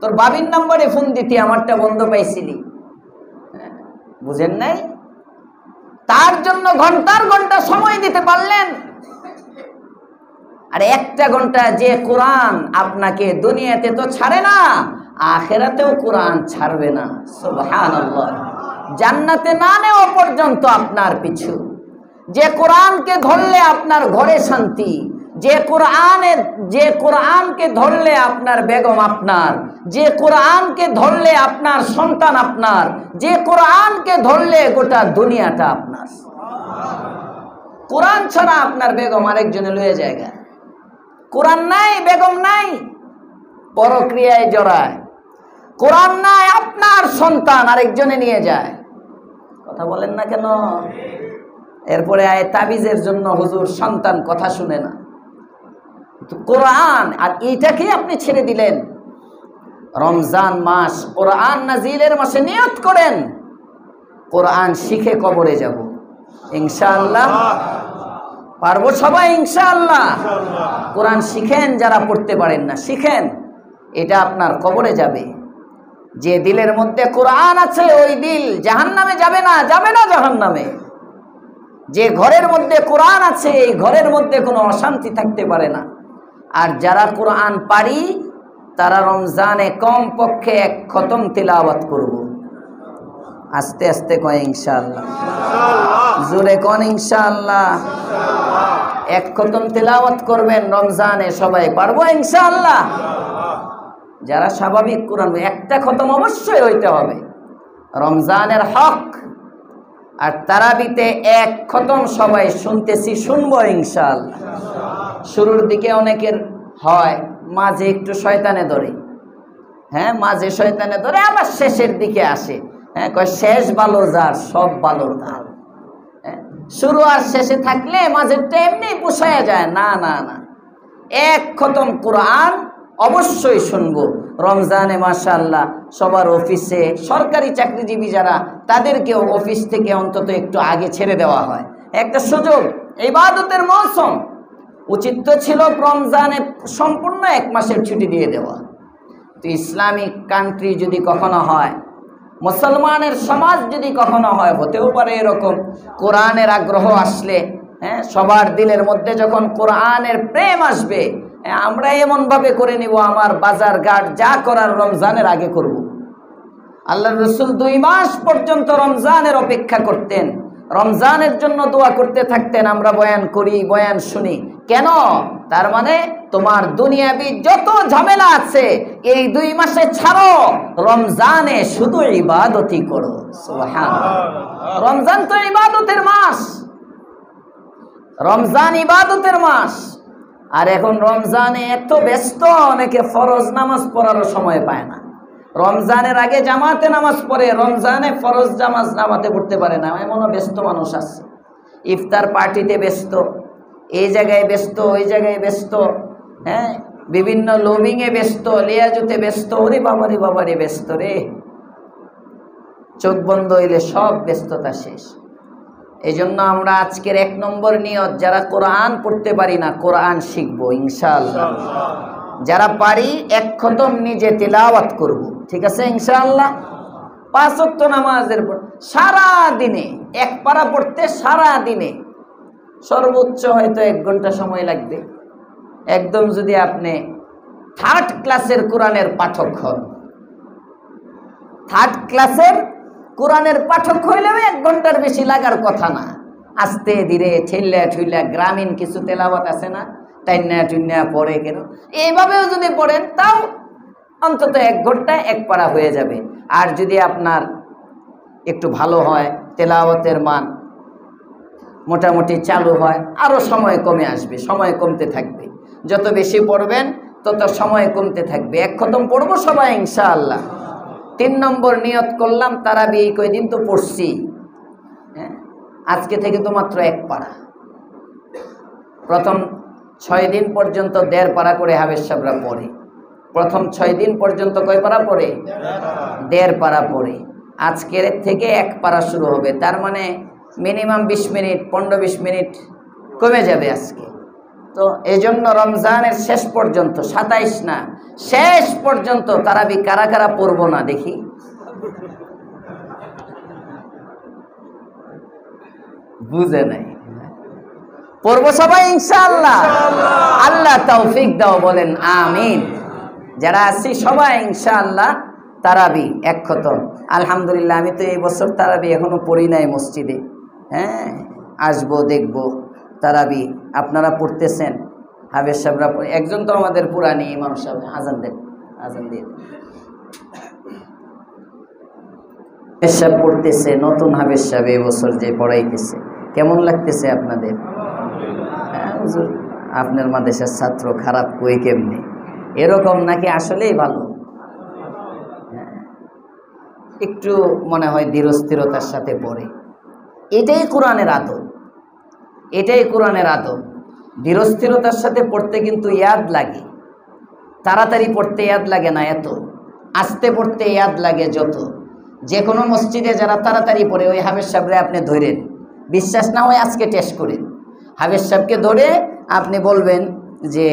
তোর বাবির নাম্বারে ফোন দিতি, আমারটা বন্ধ পাইছিলি। বুঝেন নাই? তার জন্য ঘন্টার ঘন্টা সময় দিতে পারলেন। আর একটা ঘন্টা যে কোরআন আপনাকে দুনিয়াতে তো ছাড়ে না, আখিরাতেও কোরআন ছাড়বে না। সুবহানাল্লাহ। জান্নাতে না নেওয়া পর্যন্ত আপনার পিছু। যে কোরআনকে ধরলে আপনার ঘরে শান্তি, যে কোরআনকে ধরলে আপনার বেগম আপনার, যে কোরআনকে ধরলে আপনার সন্তান আপনার, যে কোরআনকে ধরলে গোটা দুনিয়াটা আপনার। কোরআন ছাড়া আপনার বেগম আরেকজনে লয়ে জায়গা। কোরআন নাই, বেগম নাই, পরক্রিয়ায় জড়ায়। কোরআন নাই, আপনার সন্তান আরেকজনে নিয়ে যায়। কথা বলেন না কেন? এরপরে আয় তাবিজের জন্য হুজুর সন্তান কথা শুনে না। কোরআন, আর এইটাকে আপনি ছেড়ে দিলেন। রমজান মাস, কোরআন নাজিলের মাসে নিয়ত করেন, কোরআন শিখে কবরে যাব ইনশাআল্লাহ। পারবো সবাই ইনশাআল্লাহ। কোরআন শিখেন, যারা পড়তে পারেন না শিখেন, এটা আপনার কবরে যাবে। যে দিলের মধ্যে কোরআন আছে ওই দিল জাহান্নামে যাবে না, যাবে না জাহান্নামে। যে ঘরের মধ্যে কোরআন আছে এই ঘরের মধ্যে কোনো অশান্তি থাকতে পারে না। আর যারা কোরআন পারি তারা রমজানে কম পক্ষে 1 খতম তিলাওয়াত করব। আস্তে আস্তে কয় ইনশাআল্লাহ, জোরে কোন ইনশাআল্লাহ। 1 খতম তিলাওয়াত করবেন রমজানে, সবাই পারবো ইনশাআল্লাহ। যারা স্বাভাবিক কোরআন, 1টা খতম অবশ্যই হইতে হবে, রমজানের হক। আর তারাবিতে 1 খতম সবাই শুনতেছি, শুনবো ইনশাআল্লাহ। শুরুর দিকে অনেকের হয়, মাঝে একটু শয়তানে ধরে, হ্যাঁ মাঝে শয়তানে ধরে, আবার শেষের দিকে আসে, হ্যাঁ কয় শেষ ভালো যার সব ভালো তার। শুরু আর শেষে থাকলে মাঝেরটা এমনি পোষায়া যায় না। না না, 1 খতম কোরআন অবশ্যই শুনবো রমজানে। মাশাআল্লাহ সবার অফিসে, সরকারি চাকরিজীবী যারা, তাদেরকেও অফিস থেকে অন্তত একটু আগে ছেড়ে দেওয়া হয়, একটা সুযোগ। ইবাদতের মৌসুম, উচিত তো ছিল রমজানে সম্পূর্ণ 1 মাসের ছুটি দিয়ে দেওয়া। তো ইসলামিক কান্ট্রি যদি কখনো হয়, মুসলমানের সমাজ যদি কখনো হয়, হতেও পারে এরকম, কোরআনের আগ্রহ আসলে, হ্যাঁ সবার দিলের মধ্যে যখন কোরআনের প্রেম আসবে, আমরা এমনভাবে করে নিব, আমার বাজার ঘাট যা করার রমজানের আগে করব। আল্লাহর রাসূল 2 মাস পর্যন্ত রমজানের অপেক্ষা করতেন, রমজানের জন্য দোয়া করতে থাকতেন। আমরা বয়ান করি, বয়ান শুনি কেন? তার মানে তোমার দুনিয়াবি যত ঝামেলা আছে এই 2 মাসে ছাড়ো, রমজানে শুধু ইবাদতই করো। সুবহানাল্লাহ। রমজান তো ইবাদতের মাস, রমজান ইবাদতের মাস। আর এখন রমজানে এত ব্যস্ত, অনেকে ফরজ নামাজ পড়ারও সময় পায় না। রমজানের আগে জামাতে নামাজ পড়ে, রমজানে ফরজ জামাতে পড়তে পারে না, এমনও ব্যস্ত মানুষ আছে। ইফতার পার্টিতে ব্যস্ত, এই জায়গায় ব্যস্ত, ওই জায়গায় ব্যস্ত, হ্যাঁ বিভিন্ন লোভিংয়ে ব্যস্ত, লিয়াজুতে ব্যস্ত। ওরে বাবারে ব্যস্ত রে, চোখ বন্ধ হইলে সব ব্যস্ততা শেষ। এই জন্য আমরা আজকের 1 নম্বর নিয়ত, যারা কোরআন পড়তে পারি না কোরআন শিখবো ইনশাআল্লাহ। যারা পারি 1 খতম নিজে তিলাওয়াত করব, ঠিক আছে ইনশাআল্লাহ। 5 ওয়াক্ত নামাজের পর সারা দিনে 1 পারা পড়তে সারা দিনে সর্বোচ্চ হয়তো 1 ঘন্টা সময় লাগবে। একদম যদি আপনি 3rd ক্লাসের কোরআনের পাঠক হন, 3rd ক্লাসের কোরআনের পাঠক হইলেও 1 ঘন্টার বেশি লাগার কথা না। আস্তে ধীরে ঠেল্লা গ্রামীণ কিছু তেলাওয়াত আছে না, টাইন্না পড়ে কেন, এইভাবেও যদি পড়েন তাও অন্তত 1 ঘন্টায় 1 পারা হয়ে যাবে। আর যদি আপনার একটু ভালো হয়, তেলাওয়াতের মান মোটামুটি চালু হয়, আরও সময় কমে আসবে, সময় কমতে থাকবে। যত বেশি পড়বেন তত সময় কমতে থাকবে। এক খতম পড়বো সবাই ইনশাআল্লাহ। 3 নম্বর নিয়ত করলাম তারাবি, এই কয়দিন তো পড়ছি, হ্যাঁ, আজকে থেকে তো মাত্র 1 পারা। প্রথম 6 দিন পর্যন্ত 1.5 পারা করে হাফেজ সাহেবরা পড়ে। প্রথম 6 দিন পর্যন্ত কয় পারা পড়ে? 1.5 পারা পড়ে। আজকের থেকে 1 পারা শুরু হবে, তার মানে মিনিমাম 20 মিনিট 15-20 মিনিট কমে যাবে আজকে। তো এই জন্য রমজানের শেষ পর্যন্ত, 27 না, শেষ পর্যন্ত তারাবি কারা কারা পড়বো না দেখি? বুঝে নাই, পড়বো সবাই ইনশাআল্লাহ। আল্লাহ তৌফিক দাও, বলেন আমিন। যারা আছি সবাই ইনশাআল্লাহ তারাবি 1 খতম। আলহামদুলিল্লাহ, আমি তো এই বছর তারাবি এখনো পড়ি নাই মসজিদে, হ্যাঁ, আসবো দেখবো তারাবি। আপনারা পড়তেছেন, হাফেজ সাহেবরা, একজন তো আমাদের পুরানি ইমাম সাহেব, আজান দেন, আজান দিয়ে হাফেজ সাহেব পড়তেছে, নতুন হাফেজ সাহেব এবছর যে পড়াইতেছে। কেমন লাগতেছে আপনাদের? হ্যাঁ হুজুর, আপনার মাদ্রাসার ছাত্র খারাপ কই কেমনে, এরকম নাকি আসলেই ভালো? একটু মনে হয় ধীরস্থিরতার সাথে পড়ে, এটাই কোরআনের আদব, এটাই কোরআনের আদব। ধীরস্থিরতার সাথে পড়তে কিন্তু ইয়াদ লাগে, তাড়াতাড়ি পড়তে ইয়াদ লাগে না এত, আস্তে পড়তে ইয়াদ লাগে যত। যে কোনো মসজিদে যারা তাড়াতাড়ি পড়ে, ওই হাফেজ সাহেবরে আপনি ধরেন, বিশ্বাস না হয় আজকে টেস্ট করেন। হাফেজ সাহেবকে ধরে আপনি বলবেন যে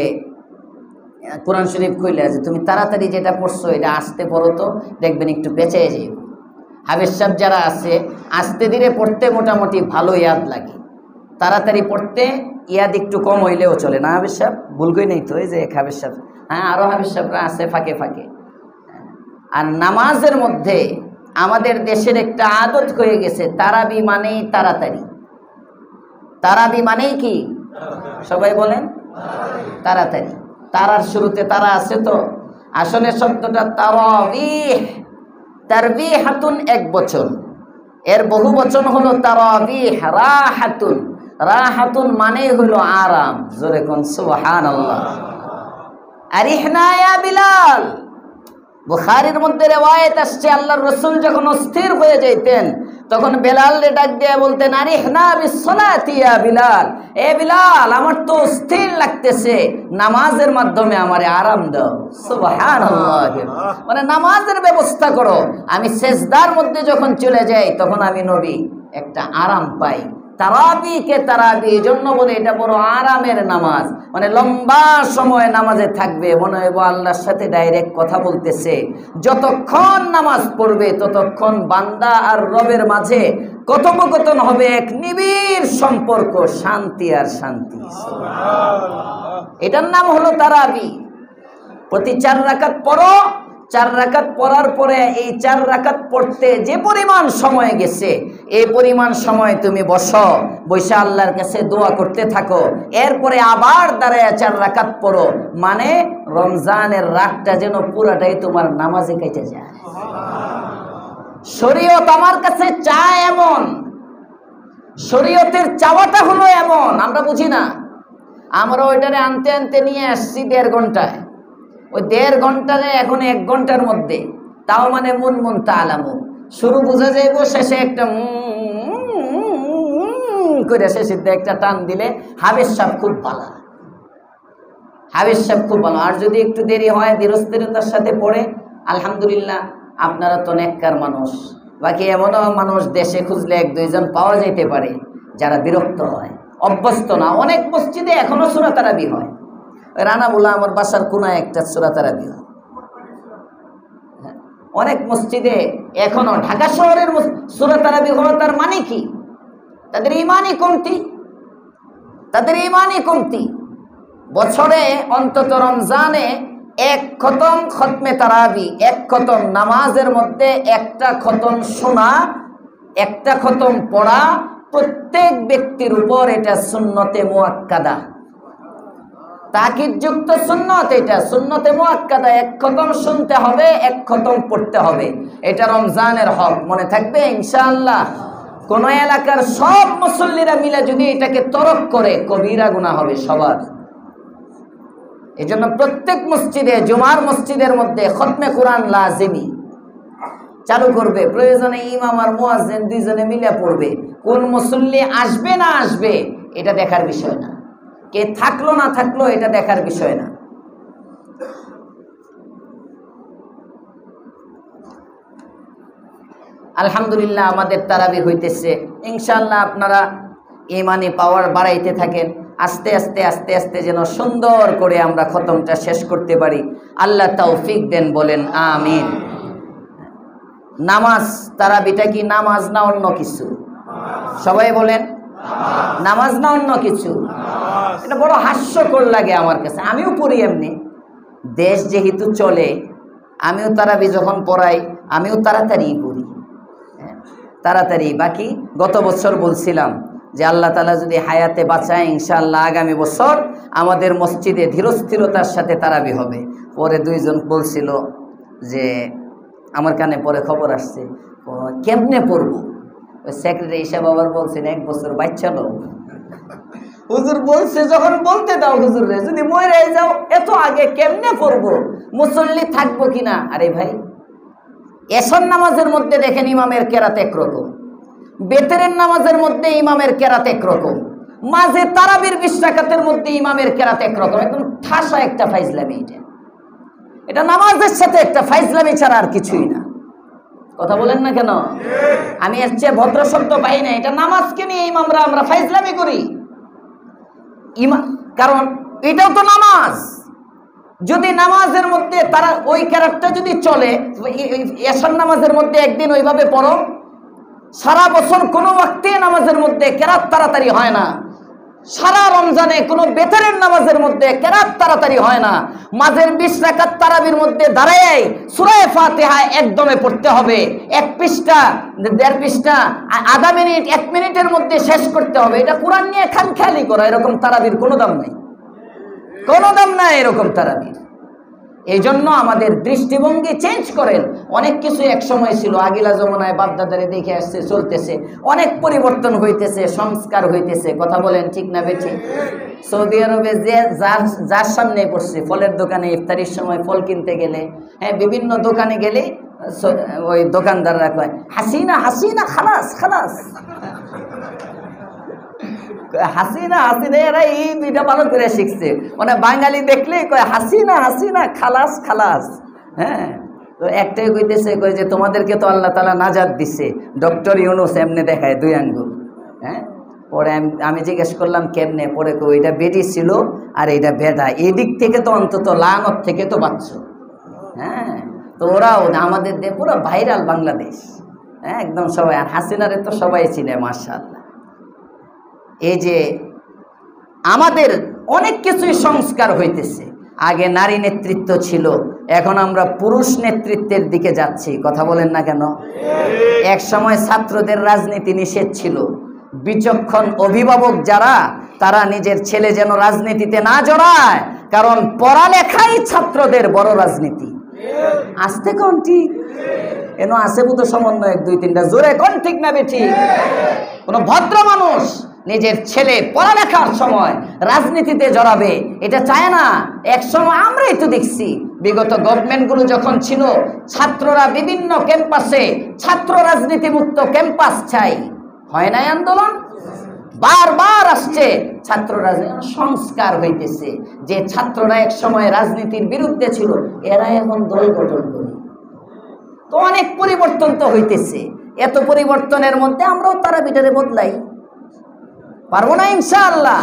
কোরআন শরীফ খুলে, যে তুমি তাড়াতাড়ি যেটা পড়ছো এটা আস্তে পড়ো তো, দেখবেন একটু বেঁচে যাবে। হাফেজ সাহেব যারা আছে আস্তে ধীরে পড়তে মোটামুটি ভালো ইয়াদ লাগে, তাড়াতাড়ি পড়তে ইয়াদ একটু কম হইলেও চলে না। হাফেজ সাহেব ভুল কই নেই তো? এই যে এক হাফেজ সাহেব, হ্যাঁ, আরও হাফেজ সাহেবরা আছে ফাঁকে ফাঁকে। আর নামাজের মধ্যে আমাদের দেশের একটা আদত হয়ে গেছে, তারাবি মানেই তাড়াতাড়ি। তারাবি মানেই কি? সবাই বলেন তাড়াতাড়ি। তারার শুরুতে তারা আছে তো, আসলে শব্দটা তারাবিহ, তারবিহাতুন 1 বচন, এর বহু বচন হলো তারাবিহ। রাহাতুন, রাহাতুন মানেই হলো আরাম। জোরে কোন সুবহানাল্লাহ। আরিহনা ইয়া বিলাল, বুখারীর মধ্যে রিওয়ায়াত আসছে, আল্লাহর রাসূল যখন অস্থির হয়ে যাইতেন তখন বেলালকে ডাক দিয়ে বলতেন, আরিহনা বিসসালাতি ইয়া বিলাল, এ বিলাল, আমার তো অস্থির লাগতেছে, নামাজের মাধ্যমে আমারে আরাম দাও। সুবহানাল্লাহ, মানে নামাজের ব্যবস্থা করো, আমি সেজদার মধ্যে যখন চলে যাই তখন আমি নবী একটা আরাম পাই। তারাবিকে তারাবি এই জন্য বলে এটা বড় আরামের নামাজ, মানে লম্বা সময় নামাজে থাকবে, মনে হয় আল্লাহর সাথে ডাইরেক্ট কথা বলতেছে। যতক্ষণ নামাজ পড়বে ততক্ষণ বান্দা আর রবের মাঝে কথোপকথন হবে, এক নিবিড় সম্পর্ক, শান্তি আর শান্তি। এটার নাম হলো তারাবি। প্রতি 4 রাকাত পড়ো, 4 রাকাত পড়ার পরে এই 4 রাকাত পড়তে যে পরিমাণ সময় গেছে, এই পরিমাণ সময় তুমি বসো, বসে আল্লাহর কাছে দোয়া করতে থাকো, এরপরে আবার দাঁড়ায় 4 রাকাত পড়ো, মানে রমজানের রাতটা যেন পুরাটাই তোমার নামাজে কেটে যায়। শরীয়ত আমার কাছে চায় এমন, শরীয়তের চাওয়াটা হলো এমন, আমরা বুঝি না। আমরা ওইটারে আনতে আনতে নিয়ে আসছি 1.5 ঘন্টায়, ওই 1.5 ঘন্টারে এখন 1 ঘন্টার মধ্যে, তাও মানে মুন তালামু, শুরু বুঝা যাইব, শেষে একটা করে শেষে একটা টান দিলে হাফেজ সাহেব খুব ভালো, হাফেজ সাহেব খুব ভালো। আর যদি একটু দেরি হয়, ধীরস্থিরতার সাথে পড়ে, আলহামদুলিল্লাহ, আপনারা তো নেককার মানুষ। বাকি এমনও মানুষ দেশে খুঁজলে 1-2 জন পাওয়া যেতে পারে যারা বিরক্ত হয়, অভ্যস্ত না। অনেক মসজিদে এখনো সূরা তারাবি হয়, রানাবুলা আমার বাসার কোনায় একটা সূরা তারাবি হয়। অনেক মসজিদে এখনো, ঢাকা শহরের সূরা তারাবি হলো, তার মানে কি? তাদের ঈমানই কমতি, তাদের ঈমানই কমতি। বছরে অন্তত রমজানে 1 খতম খতমে তারাবি, 1 খতম নামাজের মধ্যে একটা খতম শোনা, একটা খতম পড়া প্রত্যেক ব্যক্তির উপর এটা সুন্নতে মুআক্কাদা, তাকিদযুক্ত সুন্নত। এটা সুন্নতে মুআক্কাদা, 1 খতম শুনতে হবে, 1 খতম পড়তে হবে। এটা রমজানের হক, মনে থাকবে ইনশাআল্লাহ। কোন এলাকার সব মুসল্লিরা মিলে যদি এটাকে তরক করে, কবিরা গুনাহ হবে সবার। এই জন্য প্রত্যেক মসজিদে, জুমার মসজিদের মধ্যে খতমে কোরআন লাজিমি চালু করবে। প্রয়োজনে ইমাম আর মুয়াজ্জিন দুইজনে মিলে পড়বে। কোন মুসল্লি আসবে না আসবে এটা দেখার বিষয় না, কে থাকলো না থাকলো এটা দেখার বিষয় না। আলহামদুলিল্লাহ আমাদের তারাবি হইতেছে। ইনশাআল্লাহ আপনারা ইমানি পাওয়ার বাড়াইতে থাকেন। আস্তে আস্তে আস্তে আস্তে যেন সুন্দর করে আমরা খতমটা শেষ করতে পারি। আল্লাহ তৌফিক দেন, বলেন আমিন। নামাজ, তারাবিটা কি নামাজ না অন্য কিছু? সবাই বলেন নামাজ না অন্য কিছু? এটা বড় হাস্যকর লাগে আমার কাছে। আমিও পড়ি এমনি, দেশ যেহেতু চলে আমিও তারাবি যখন পড়াই আমিও তাড়াতাড়ি পড়ি, তাড়াতাড়ি। বাকি গত বছর বলছিলাম যে আল্লাহ তাআলা যদি হায়াতে বাঁচায় ইনশাআল্লাহ আগামী বছর আমাদের মসজিদে ধীরস্থিরতার সাথে তারাবি হবে। পরে দুইজন বলছিল যে আমার কানে পরে খবর আসছে কেমনে পড়বো, ওই সেক্রেটারি হিসাব আবার বলছেন 1 বছর বাচ্চা লো। হুজুর বলছে যখন বলতে দাও, হুজুর রে যদি মরে যাও এত আগে কেমনে পড়বো, মুসল্লি থাকবো কিনা। আরে ভাই, এশার নামাজের মধ্যে দেখেন ইমামের কেরাত একরকম, বেতরের নামাজের মধ্যে ইমামের কেরাত একরকম, মাঝে তারাবির 20 রাকাতের মধ্যে ইমামের কেরাত একরকম। একদম ঠাসা একটা ফাইজলামি। এটা নামাজের সাথে একটা ফাইজলামি ছাড়া আর কিছুই না। কথা বলেন না কেন? আমি এর চেয়ে ভদ্র শব্দ পাই না। এটা নামাজকে নিয়ে ইমামরা আমরা ফাইজলামি করি। কারণ এটাও তো নামাজ। যদি নামাজের মধ্যে তারা ওই ক্যারেক্টার যদি চলে, এশার নামাজের মধ্যে একদিন ওইভাবে পড়ো, সারা বছর কোনো ওয়াক্তে নামাজের মধ্যে কেরাত তাড়াতাড়ি হয় না। সারা রমজানে কোনো বেতরের নামাজের মধ্যে কেরাত তাড়াতাড়ি হয় না। মাঝের 20 রাকাত তারাবির মধ্যে দাঁড়ায় সূরা ফাতিহা একদমে পড়তে হবে। 1 পৃষ্ঠা 1.5 পৃষ্ঠা আধা মিনিট 1 মিনিটের মধ্যে শেষ করতে হবে। এটা কোরআন নিয়ে খামখেয়ালি করা। এরকম তারাবির কোনো দাম নাই, কোনো দাম নাই এরকম তারাবির। এই জন্য আমাদের দৃষ্টিভঙ্গি চেঞ্জ করেন। অনেক কিছু এক সময় ছিল, আগিলা জমানায় বাপদাদারে দেখে আসছে, চলতেছে, অনেক পরিবর্তন হইতেছে, সংস্কার হইতেছে। কথা বলেন ঠিক না বেঠিক? সৌদি আরবে যে যার সামনে পড়ছে, ফলের দোকানে ইফতারির সময় ফল কিনতে গেলে, হ্যাঁ বিভিন্ন দোকানে গেলে ওই দোকানদাররা কয় হাসিনা হাসিনা খালাস খালাস, হাসিনা হাসিনা। এরা এই দুইটা ভালো করে শিখছে। মানে বাঙালি দেখলে কয় হাসিনা হাসিনা খালাস খালাস। হ্যাঁ, তো একটাই কইতেছে, কই যে তোমাদেরকে তো আল্লাহ তাআলা নাজাত দিছে। ডক্টর ইউনুস এমনি দেখায় 2 আঙ্গুল। হ্যাঁ, পরে আমি জিজ্ঞেস করলাম কেমনে, পরে ওইটা বেডি ছিল আর এইটা বেডা, এই দিক থেকে তো অন্তত লানত থেকে তো বাঁচছ। হ্যাঁ, তো ওরাও আমাদের দিয়ে পুরো ভাইরাল বাংলাদেশ। হ্যাঁ, একদম সবাই। আর হাসিনারে তো সবাই চিনে মাশাআল্লাহ। এই যে আমাদের অনেক কিছুই সংস্কার হইতেছে। আগে নারী নেতৃত্ব ছিল, এখন আমরা পুরুষ নেতৃত্বের দিকে যাচ্ছি। কথা বলেন না কেন? এক সময় ছাত্রদের রাজনীতি নিষেধ ছিল। বিচক্ষণ অভিভাবক যারা, তারা নিজের ছেলে যেন রাজনীতিতে না জড়ায়, কারণ পড়ালেখাই ছাত্রদের বড় রাজনীতি। আসতে কোন ঠিক এন আসে বুতো সমন্বয় 2-3টা জোরে কোন ঠিক না বেঠি? কোন ভদ্র মানুষ নিজের ছেলে পড়ালেখার সময় রাজনীতিতে জড়াবে এটা চায় না। এক সময় আমরাই তো দেখছি, বিগত গভর্নমেন্টগুলো যখন ছিল, ছাত্ররা বিভিন্ন ক্যাম্পাসে ছাত্র রাজনীতি মুক্ত ক্যাম্পাস চাই, হয় নাই আন্দোলন? বারবার আসছে ছাত্র রাজনীতি। সংস্কার হইতেছে যে ছাত্ররা এক সময় রাজনীতির বিরুদ্ধে ছিল, এরা এখন দল গঠন করে। তো অনেক পরিবর্তন তো হইতেছে। এত পরিবর্তনের মধ্যে আমরাও তারাবিটারে বদলাই পারবো না ইনশাআল্লাহ।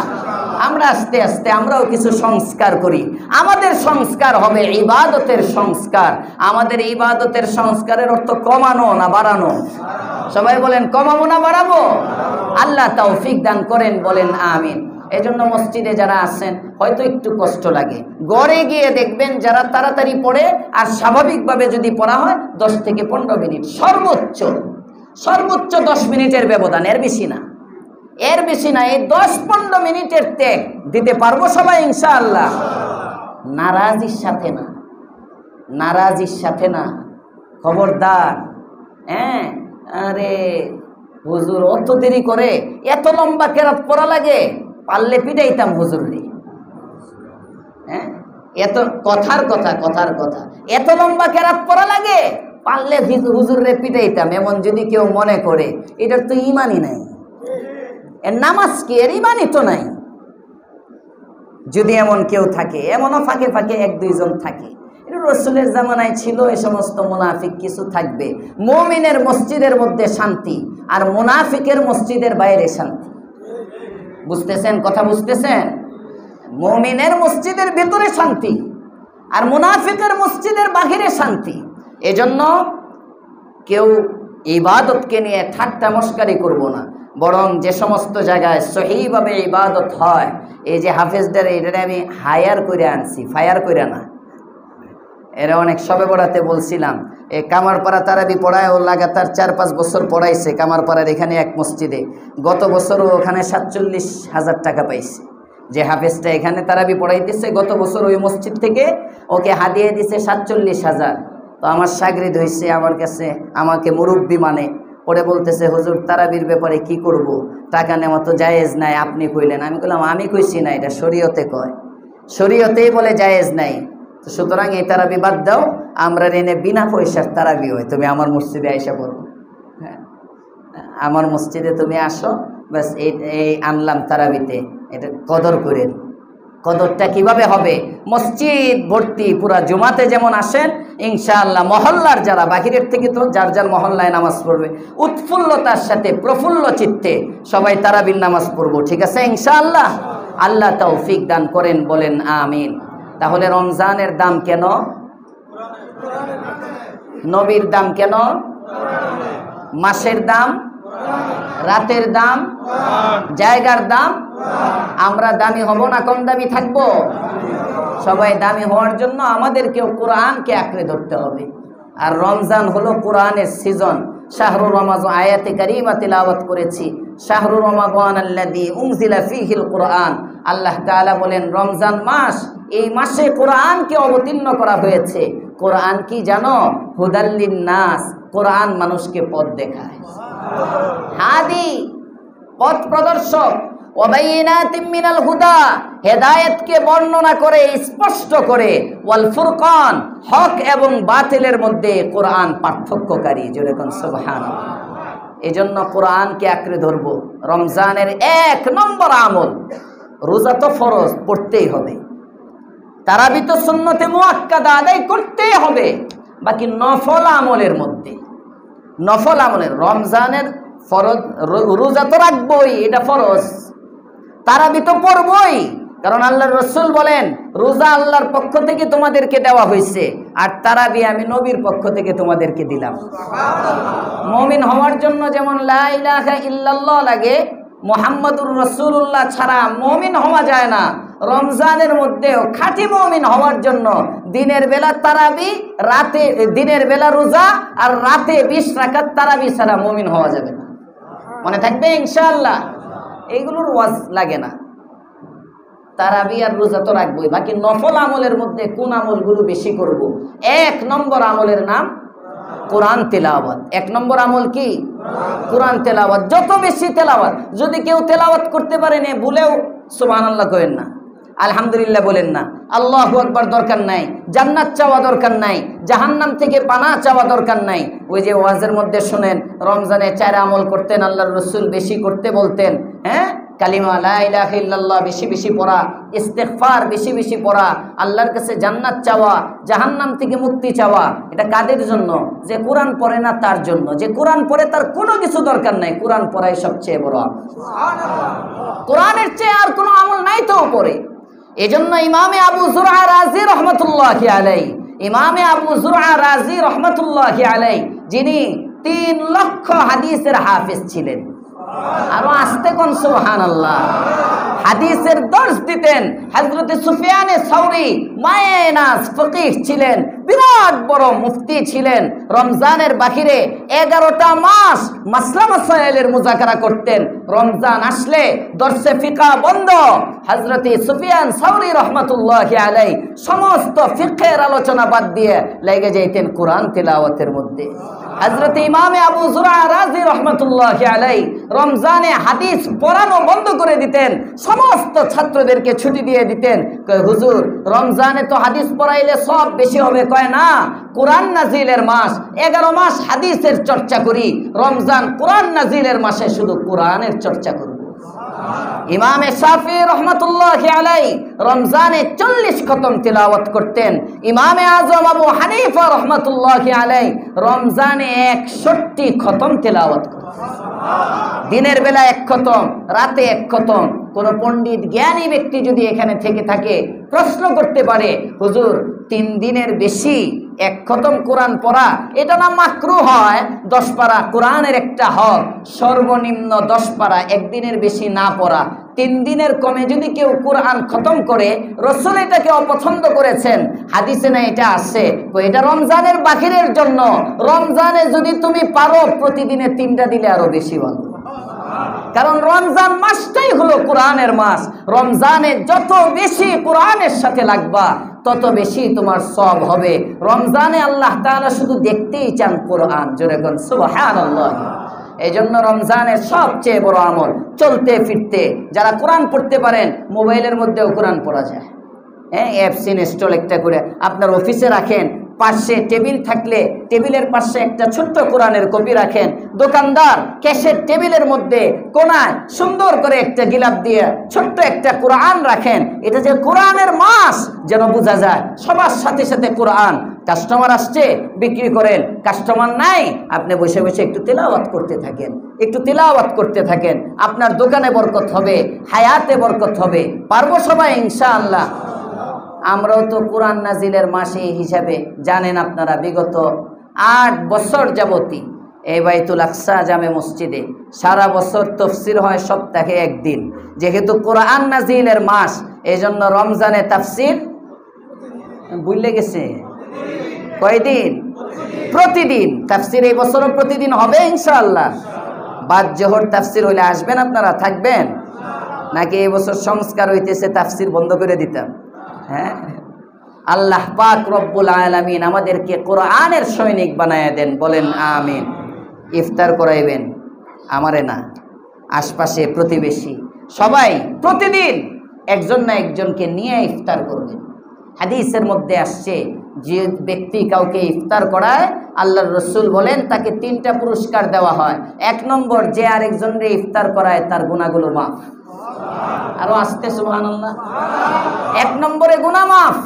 আমরা আস্তে আস্তে আমরাও কিছু সংস্কার করি। আমাদের সংস্কার হবে ইবাদতের সংস্কার। আমাদের ইবাদতের সংস্কারের অর্থ কমানো না বাড়ানো? সবাই বলেন কমাবো না বাড়াবো? আল্লাহ তৌফিক দান করেন, বলেন আমিন। এজন্য মসজিদে যারা আছেন হয়তো একটু কষ্ট লাগে, গড়ে গিয়ে দেখবেন যারা তাড়াতাড়ি পড়ে আর স্বাভাবিকভাবে যদি পড়া হয় 10 থেকে 15 মিনিট সর্বোচ্চ, সর্বোচ্চ 10 মিনিটের ব্যবধান, এর বেশি না, এর বেশি না। এই 10-15 মিনিটের ত্যাগ দিতে পারবো সবাই ইনশাআল্লাহ। নারাজির সাথে না, নারাজির সাথে না, খবরদার। হ্যাঁ, আরে হুজুর অত দেরি করে, এত লম্বা কেরাত পড়া লাগে, পারলে পিটাইতাম হুজুর রে। হ্যাঁ, এত কথার কথা এত লম্বা কেরাত পড়া লাগে? পারলে হুজুর রে পিটাইতাম, এমন যদি কেউ মনে করে। এটার তো ইমানই নাই, এর নামাজ কি, এর ইমানই তো নাই। যদি এমন কেউ থাকে, এমনও ফাঁকে ফাঁকে এক দুইজন থাকে। এটা রসুলের জামানায় ছিল। এ সমস্ত মুনাফিক কিছু থাকবে। মুমিনের মসজিদের মধ্যে শান্তি, আর মুনাফিকের মসজিদের বাইরে শান্তি। বুঝতেছেন কথা? বুঝতেছেন? মুমিনের মসজিদের ভিতরে শান্তি, আর মুনাফিকের মসজিদের বাহিরে শান্তি। এজন্য কেউ ইবাদতকে নিয়ে ঠাট্টা মস্কারি করব না, বরং যে সমস্ত জায়গায় সহিভাবে ইবাদত হয়, এই যে হাফেজদের, এটা আমি হায়ার করে আনছি, ফায়ার করে না। এরা অনেক সবে বড়াতে বলছিলাম, এই কামারপাড়া তারাবি পড়ায় ও লাগাতার 4-5 বছর পড়াইছে কামারপাড়ার এখানে এক মসজিদে। গত বছরও ওখানে 47,000 টাকা পাইছে। যে হাফেজটা এখানে তারাবি পড়াইতেছে, গত বছর ওই মসজিদ থেকে ওকে হাদিয়ে দিছে 47,000। তো আমার শাগরিদ হয়েছে আমার কাছে, আমাকে মুরব্বি মানে, পরে বলতেছে, হুজুর তারাবির ব্যাপারে কি করব, টাকা নেওয়া তো জায়েজ নাই, আপনি কইলেন। আমি বললাম, আমি কইছি না, এটা শরীয়তে কয়, শরীয়তেই বলে জায়েজ নাই। তো সুতরাং এই তারাবি বাদ দাও, আমরা এনে বিনা পয়সার তারাবি হয়, তুমি আমার মসজিদে আইসা পড়ো। হ্যাঁ, আমার মসজিদে তুমি আসো, ব্যাস এই আনলাম তারাবিতে, এটা কদর করেন। কদরটা কিভাবে হবে? মসজিদ ভর্তি পুরা জুমাতে যেমন আসেন, ইনশাআল্লাহ মহল্লার যারা, বাহিরের থেকে তো যার যার মহল্লায় নামাজ পড়বে, উৎফুল্লতার সাথে প্রফুল্ল চিত্তে সবাই তারাবির নামাজ পড়বো, ঠিক আছে ইনশাআল্লাহ? আল্লাহ তৌফিক দান করেন, বলেন আমিন। তাহলে রমজানের দাম কেন? নবীর দাম কেন? মাসের দাম, রাতের দাম, জায়গার দাম। আমরা দামি হব না কম দামি থাকবো? সবাই দামি হওয়ার জন্য আমাদেরকেও কোরআনকে আঁকড়ে ধরতে হবে। আর রমজান হলো কোরআনের সিজন। শাহরুর রমাজান, আয়াতে কারিমা তিলাওয়াত করেছি, শাহরুর রমাজান আল্লাযী উনজিলা ফীহিল কুরআন। আল্লাহ তাআলা বলেন, রমজান মাস, এই মাসে কোরআনকে অবতীর্ণ করা হয়েছে। কোরআন কি জানো? হুদাল্লিন নাস, কোরআন মানুষকে পথ দেখায়, হাদি, পথ প্রদর্শক। ওয়াবাইনাতিম মিনাল হুদা, হেদায়েতকে বর্ণনা করে, স্পষ্ট করে। ওয়াল ফুরকান, হক এবং বাতিলের মধ্যে কোরআন পার্থক্যকারী। জোরে কোন সুবহানাল্লাহ। এজন্য কোরআনকে আঁকড়ে ধরব। রমজানের 1 নম্বর আমল, রোজা তো ফরজ, পড়তেই হবে। তারাবি তো সুন্নতে মুআক্কাদা, আদায় করতেই হবে। বাকি নফল আমলের মধ্যে, নফল আমলের, রমজানের ফরজ, রোজা তো রাখবই, এটা ফরজ। তারাবি তো পড়বই, কারণ আল্লাহর রাসূল বলেন, রোজা আল্লাহর পক্ষ থেকে তোমাদেরকে দেওয়া হয়েছে, আর তারাবি আমি নবীর পক্ষ থেকে তোমাদেরকে দিলাম। মুমিন হওয়ার জন্য যেমন লা ইলাহা ইল্লাল্লাহ লাগে, মুহাম্মাদুর রাসূলুল্লাহ ছাড়া মুমিন হওয়া যায় না। রমজানের মধ্যেও খাঁটি মুমিন হওয়ার জন্য দিনের বেলা তারাবি, রাতে, দিনের বেলা রোজা, আর রাতে 20 রাকাত তারাবি ছাড়া মুমিন হওয়া যাবে না। মনে থাকবে ইনশাআল্লাহ? এইগুলোর ওয়াজ লাগে না। তারাবি আর রোজা তো রাখবই। বাকি নফল আমলের মধ্যে কোন আমলগুলো বেশি করব? 1 নম্বর আমলের নাম কোরআন তেলাওয়াত। 1 নম্বর আমল কি? কোরআন তেলাওয়াত। যত বেশি তেলাওয়াত, যদি কেউ তেলাওয়াত করতে পারে না, ভুলেও সুবহানাল্লাহ করেন না, আলহামদুলিল্লাহ বলেন না, আল্লাহু আকবার দরকার নাই, জান্নাত চাওয়া দরকার নাই, জাহান্নাম থেকে পানাহ চাওয়া দরকার নাই। ওই যে ওয়াজের মধ্যে শুনেন, রমজানে 4 আমল করতেন আল্লাহর রাসূল, বেশি করতে বলতেন। হ্যাঁ, কালিমা লা ইলাহা ইল্লাল্লাহ বেশি বেশি পড়া, ইস্তেগফার বেশি বেশি পড়া, আল্লাহর কাছে জান্নাত চাওয়া, জাহান্নাম থেকে মুক্তি চাওয়া। এটা কাদের জন্য? যে কোরআন পড়ে না তার জন্য। যে কোরআন পড়ে তার কোনো কিছু দরকার নাই, কোরআন পড়াই সবচেয়ে বড় আমল। কোরআনের চেয়ে আর কোনো আমল নাই তো উপরে। এজন্য ইমামে আবু যুরআ রাজি রাহমাতুল্লাহি আলাইহি, ইমামে আবু যুরআ রাজি রাহমাতুল্লাহি আলাইহি, যিনি 3 লক্ষ হাদিসের হাফেজ ছিলেন, আরো আস্তে কোন সুবহানাল্লাহ, হাদিসের দর্শ দিতেন। হযরত সুফিয়ানে সাউরি মায়েনাস ফকিহ ছিলেন, বিরাট বড় মুফতি ছিলেন। রমজানের বাহিরে 11টা মাস মাসলা মাসাইলের মুযাকারা করতেন। রমজান আসলে দর্শে ফিকহ বন্ধ। হযরত সুফিয়ান সাউরি রাহমাতুল্লাহি আলাইহি সমস্ত ফিকহের আলোচনা বাদ দিয়ে লেগে যাইতেন কোরআন তেলাওয়াতের মধ্যে। হযরত ইমামে আবু যুরআ রাজি রহমাতুল্লাহি আলাইহি রমজানে হাদিস পড়ানো বন্ধ করে দিতেন, সমস্ত ছাত্রদেরকে ছুটি দিয়ে দিতেন। কয় হুজুর রমজানে তো হাদিস পড়াইলে সব বেশি হবে। কয় না, কোরআন নাজিলের মাস, 11 মাস হাদিসের চর্চা করি, রমজান কোরআন নাজিলের মাসে শুধু কোরআনের চর্চা করব। ইমামে শাফি রহমাতুল্লাহি আলাইহি রমজানে 40 খতম তিলাওয়াত করতেন। ইমামে আজম আবু হানিফা রহমাতুল্লাহি আলাইহি রমজানে 61 খতম তিলাওয়াত করতেন। দিনের বেলা 1 খতম, রাতে 1 খতম। কোন পণ্ডিত জ্ঞানী ব্যক্তি যদি এখানে থেকে থাকে প্রশ্ন করতে পারে, হুজুর 3 দিনের বেশি 1 খতম কোরআন পড়া এটা না মাকরু হয়? 10 পারা কোরআনের একটা হক, সর্বনিম্ন 10 পারা, একদিনের বেশি না পড়া। 3 দিনের কমে যদি কেউ কোরআন খতম করে, রাসূল এটাকে অপছন্দ করেছেন, হাদিসে না এটা আছে। এটা রমজানের বাকিরের জন্য। রমজানে যদি তুমি পারো প্রতিদিনে 3টা দিলে আরো বেশি ভালো, কারণ রমজান মাসটাই হলো কোরআনের মাস। রমজানে যত বেশি কোরআনের সাথে লাগবা তত বেশি তোমার সওয়াব হবে। রমজানে আল্লাহ তাআলা শুধু দেখতেই চান কোরআন। জোরে বলুন সুবহানাল্লাহ। এই জন্য রমজানের সবচেয়ে বড় আমল চলতে ফিরতে যারা কোরআন পড়তে পারেন, মোবাইলের মধ্যেও কোরআন পড়া যায়। হ্যাঁ, অ্যাপস ইনস্টল একটা করে আপনার অফিসে রাখেন, পাশে টেবিল থাকলে টেবিলের পাশে একটা ছোট্ট কোরআনের কপি রাখেন। দোকানদার ক্যাশের টেবিলের মধ্যে কোনায় সুন্দর করে একটা গিলাপ দিয়ে ছোট্ট একটা কোরআন রাখেন। এটা যে কোরআনের মাস যেন বোঝা যায়। সবার সাথে সাথে কোরআন। কাস্টমার আসছে বিক্রি করেন, কাস্টমার নাই আপনি বসে বসে একটু তেলাওয়াত করতে থাকেন, একটু তেলাওয়াত করতে থাকেন। আপনার দোকানে বরকত হবে, হায়াতে বরকত হবে। পারবো সবাই ইনশাআল্লাহ। আমরাও তো কোরআন নাজিলের মাসে হিসাবে জানেন আপনারা, বিগত 8 বছর যাবতী এই বাইতুল আকসা জামে মসজিদে সারা বছর তাফসীর হয় সপ্তাহে 1 দিন। যেহেতু কোরআন নাজিলের মাস, এই জন্য রমজানে তাফসীর ভুলে গেছে কয়দিন? প্রতিদিন তাফসীর। এই বছরও প্রতিদিন হবে ইনশাআল্লাহ। বাদ জোহর তাফসীর হইলে আসবেন আপনারা, থাকবেন নাকি এই বছর সংস্কার হইতেছে তাফসীর বন্ধ করে দিতাম? হ্যাঁ, আল্লাহ পাক রব্বুল আলামিন আমাদেরকে কোরআনের সৈনিক বানায় দেন, বলেন আমিন। ইফতার করাইবেন, আমারে না, আশপাশে প্রতিবেশী সবাই প্রতিদিন একজন না একজনকে নিয়ে ইফতার করবেন। হাদিসের মধ্যে আসছে, যে ব্যক্তি কাউকে ইফতার করায় আল্লাহর রাসূল বলেন তাকে 3টা পুরস্কার দেওয়া হয়। 1 নম্বর, যে আরেকজনকে ইফতার করায় তার গুনাহগুলো মাফ। আরো আসতে সুবহানাল্লাহ। 1 নম্বরে গুনাহ মাফ।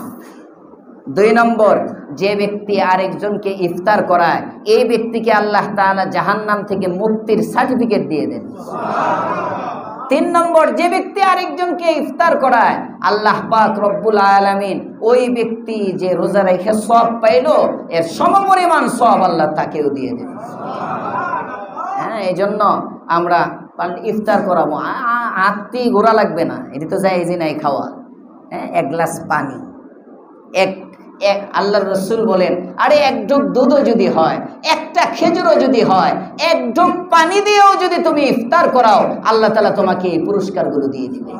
2 নম্বর, যে ব্যক্তি আরেকজনকে ইফতার করায় এই ব্যক্তিকে আল্লাহ তাআলা জাহান্নাম থেকে মুক্তির সার্টিফিকেট দিয়ে দেন। 3 নম্বর, যে ব্যক্তি আরেকজনকে ইফতার করায় আল্লাহ পাক রব্বুল আলামিন ওই ব্যক্তি যে রোজা রেখে সওয়াব পাইলো এর সমপরিমাণ সওয়াব আল্লাহ তাকেও দিয়ে দেন। হ্যাঁ, এই জন্য আমরা ইফতার করাবো, আত্মি ঘোরা লাগবে না, এটি তো জায়েজ নাই খাওয়া। হ্যাঁ, 1 গ্লাস পানি, এক আল্লাহর রাসূল বলেন, আরে 1 ঢোক দুধও যদি হয়, একটা খেজুরও যদি হয়, 1 ঢোক পানি দিয়েও যদি তুমি ইফতার করাও, আল্লাহ তাআলা তোমাকে এই পুরস্কারগুলো দিয়ে দিবে।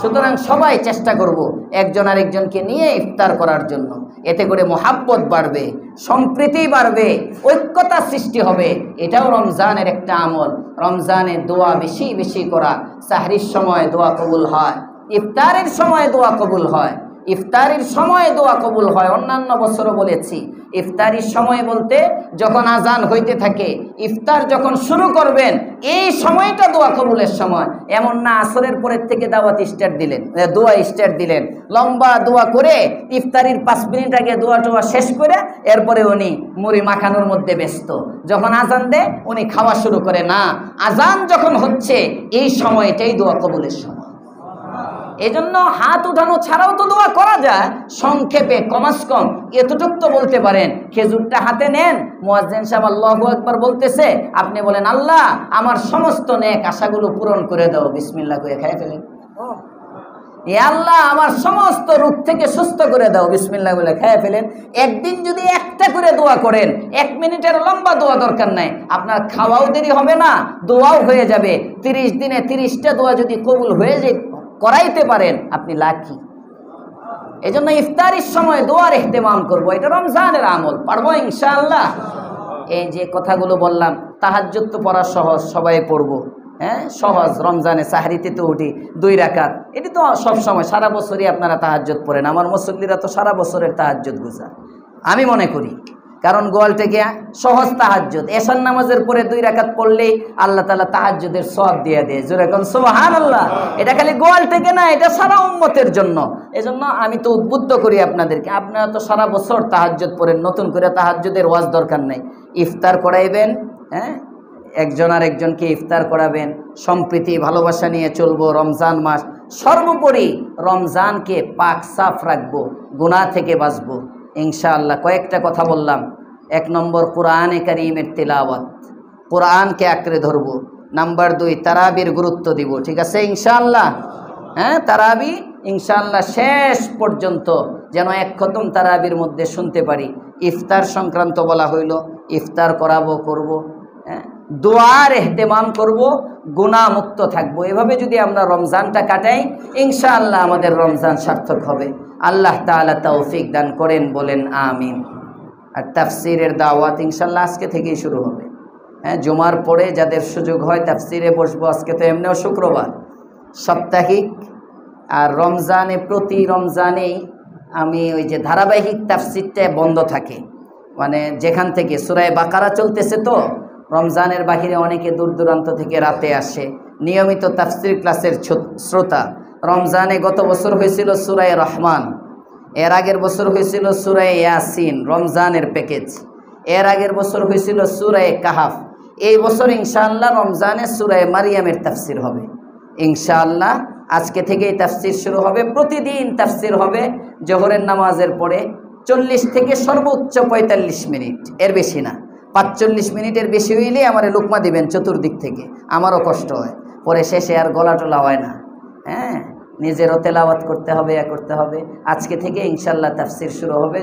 সুতরাং সবাই চেষ্টা করব একজন আরেকজনকে নিয়ে ইফতার করার জন্য। এতে করে মহাব্বত বাড়বে, সম্প্রীতি বাড়বে, ঐক্যতা সৃষ্টি হবে। এটাও রমজানের একটা আমল। রমজানে দোয়া বেশি বেশি করা। সাহরির সময় দোয়া কবুল হয়, ইফতারের সময় দোয়া কবুল হয়। ইফতারির সময় দোয়া কবুল হয়। অন্যান্য বছরও বলেছি, ইফতারির সময় বলতে যখন আজান হইতে থাকে, ইফতার যখন শুরু করবেন এই সময়টা দোয়া কবুলের সময়। এমন না আসরের পরের থেকে দাওয়াত স্টার্ট দিলেন, দোয়া স্টার্ট দিলেন, লম্বা দোয়া করে ইফতারির 5 মিনিট আগে দোয়া টোয়া শেষ করে এরপরে উনি মুড়ি মাখানোর মধ্যে ব্যস্ত। যখন আজান দেয় উনি খাওয়া শুরু করে। না, আজান যখন হচ্ছে এই সময়টাই দোয়া কবুলের সময়। এই জন্য হাত উঠানো ছাড়াও তো দোয়া করা যায়। সংক্ষেপে কমাস কম এতটুক তো বলতে পারেন। খেজুরটা হাতে নেন, মুয়াজ্জিন সাহেব আল্লাহু আকবার বলতেছে, আপনি বলেন, আল্লাহ আমার সমস্ত নেক আশাগুলো পূরণ করে দাও, বিসমিল্লাহ করে খেয়ে ফেলেন। এ আল্লাহ আমার সমস্ত রোগ থেকে সুস্থ করে দাও, বিসমিল্লাহ বলে খেয়ে ফেলেন। একদিন যদি একটা করে দোয়া করেন, 1 মিনিটের লম্বা দোয়া দরকার নাই, আপনার খাওয়াও দেরি হবে না, দোয়াও হয়ে যাবে। 30 দিনে 30টা দোয়া যদি কবুল হয়ে যায় করাইতে পারেন, আপনি লাকি। এই জন্য ইফতারির সময় দোয়ার ইহতেমাম করবো, এটা রমজানের আমল। পারবো ইনশাআল্লাহ। এই যে কথাগুলো বললাম তাহাজ্জুদ তো পড়া সহজ, সবাই পড়বো, হ্যাঁ সহজ। রমজানে সাহরিতে তো উঠি 2 রাকাত, এটি তো সব সময় সারা বছরই আপনারা তাহাজ্জুদ পড়েন। আমার মুসল্লিরা তো সারা বছরের তাহাজ্জুদ গুজার আমি মনে করি, কারণ গোয়াল থেকে সহজ তাহাজ্জুদ। এশার নামাজের পরে 2 রাকাত পড়লেই আল্লাহ তাআলা তাহাজ্জুদের সওয়াব দিয়ে দেয়। জোরে কোন সুবহানাল্লাহ। এটা খালি গোয়াল থেকে না, এটা সারা উম্মতের জন্য। এজন্য আমি তো উদ্বুদ্ধ করি আপনাদেরকে, আপনারা তো সারা বছর তাহাজ্জুদ পড়েন, নতুন করে তাহাজ্জুদের ওয়াজ দরকার নাই। ইফতার করাইবেন, হ্যাঁ একজন আর একজনকে ইফতার করাবেন, সম্প্রীতি ভালোবাসা নিয়ে চলবো। রমজান মাস, সর্বোপরি রমজানকে পাক সাফ রাখবো, গুনাহ থেকে বাঁচবো ইনশাআল্লাহ। কয়েকটা কথা বললাম। 1 নম্বর কোরআনে কারীমের তিলাওয়াত, কোরআনকে আঁকড়ে ধরবো। নাম্বার 2 তারাবির গুরুত্ব দিব, ঠিক আছে ইনশাআল্লাহ। হ্যাঁ তারাবি ইনশাআল্লাহ শেষ পর্যন্ত যেন 1 খতম তারাবির মধ্যে শুনতে পারি। ইফতার সংক্রান্ত বলা হইল, ইফতার করাবো, করব। হ্যাঁ দোয়ার এহতেমাম করব, গুনাহ মুক্ত থাকবো। এভাবে যদি আমরা রমজানটা কাটাই ইনশাআল্লাহ আমাদের রমজান সার্থক হবে। আল্লাহ তাআলা তৌফিক দান করেন, বলেন আমিন। আর তাফসিরের দাওয়াত ইনশাআল্লাহ আজকে থেকেই শুরু হবে। হ্যাঁ জুমার পরে যাদের সুযোগ হয় তাফসিরে বসবো। আজকে তো এমনিও শুক্রবার, সাপ্তাহিক। আর রমজানে প্রতি রমজানেই আমি ওই যে ধারাবাহিক তাফসিরটা বন্ধ থাকে, মানে যেখান থেকে সূরা বাকারা চলতেছে, তো রমজানের বাহিরে অনেকে দূর দূরান্ত থেকে রাতে আসে, নিয়মিত তাফসির ক্লাসের শ্রোতা। রমজানে গত বছর হয়েছিল সূরা রহমান, এর আগের বছর হয়েছিল সূরা ইয়াসিন রমজানের প্যাকেজ, এর আগের বছর হয়েছিল সূরা কাহাফ। এই বছর ইনশাআল্লাহ রমজানে সূরা মারিয়ামের তাফসির হবে ইনশাআল্লাহ। আজকে থেকেই তাফসির শুরু হবে, প্রতিদিন তাফসির হবে। জোহরের নামাজের পরে 40 থেকে সর্বোচ্চ 45 মিনিট, এর বেশি না। 45 মিনিটের বেশি হইলে আমার লুকমা দিবেন চতুর্দিক থেকে, আমারও কষ্ট হয়, পরে শেষে আর গলা টলা হয় না। হ্যাঁ নিজেরও তেলাওয়াত করতে হবে, করতে হবে। আজকে থেকে ইনশাআল্লাহ তাফসির শুরু হবে।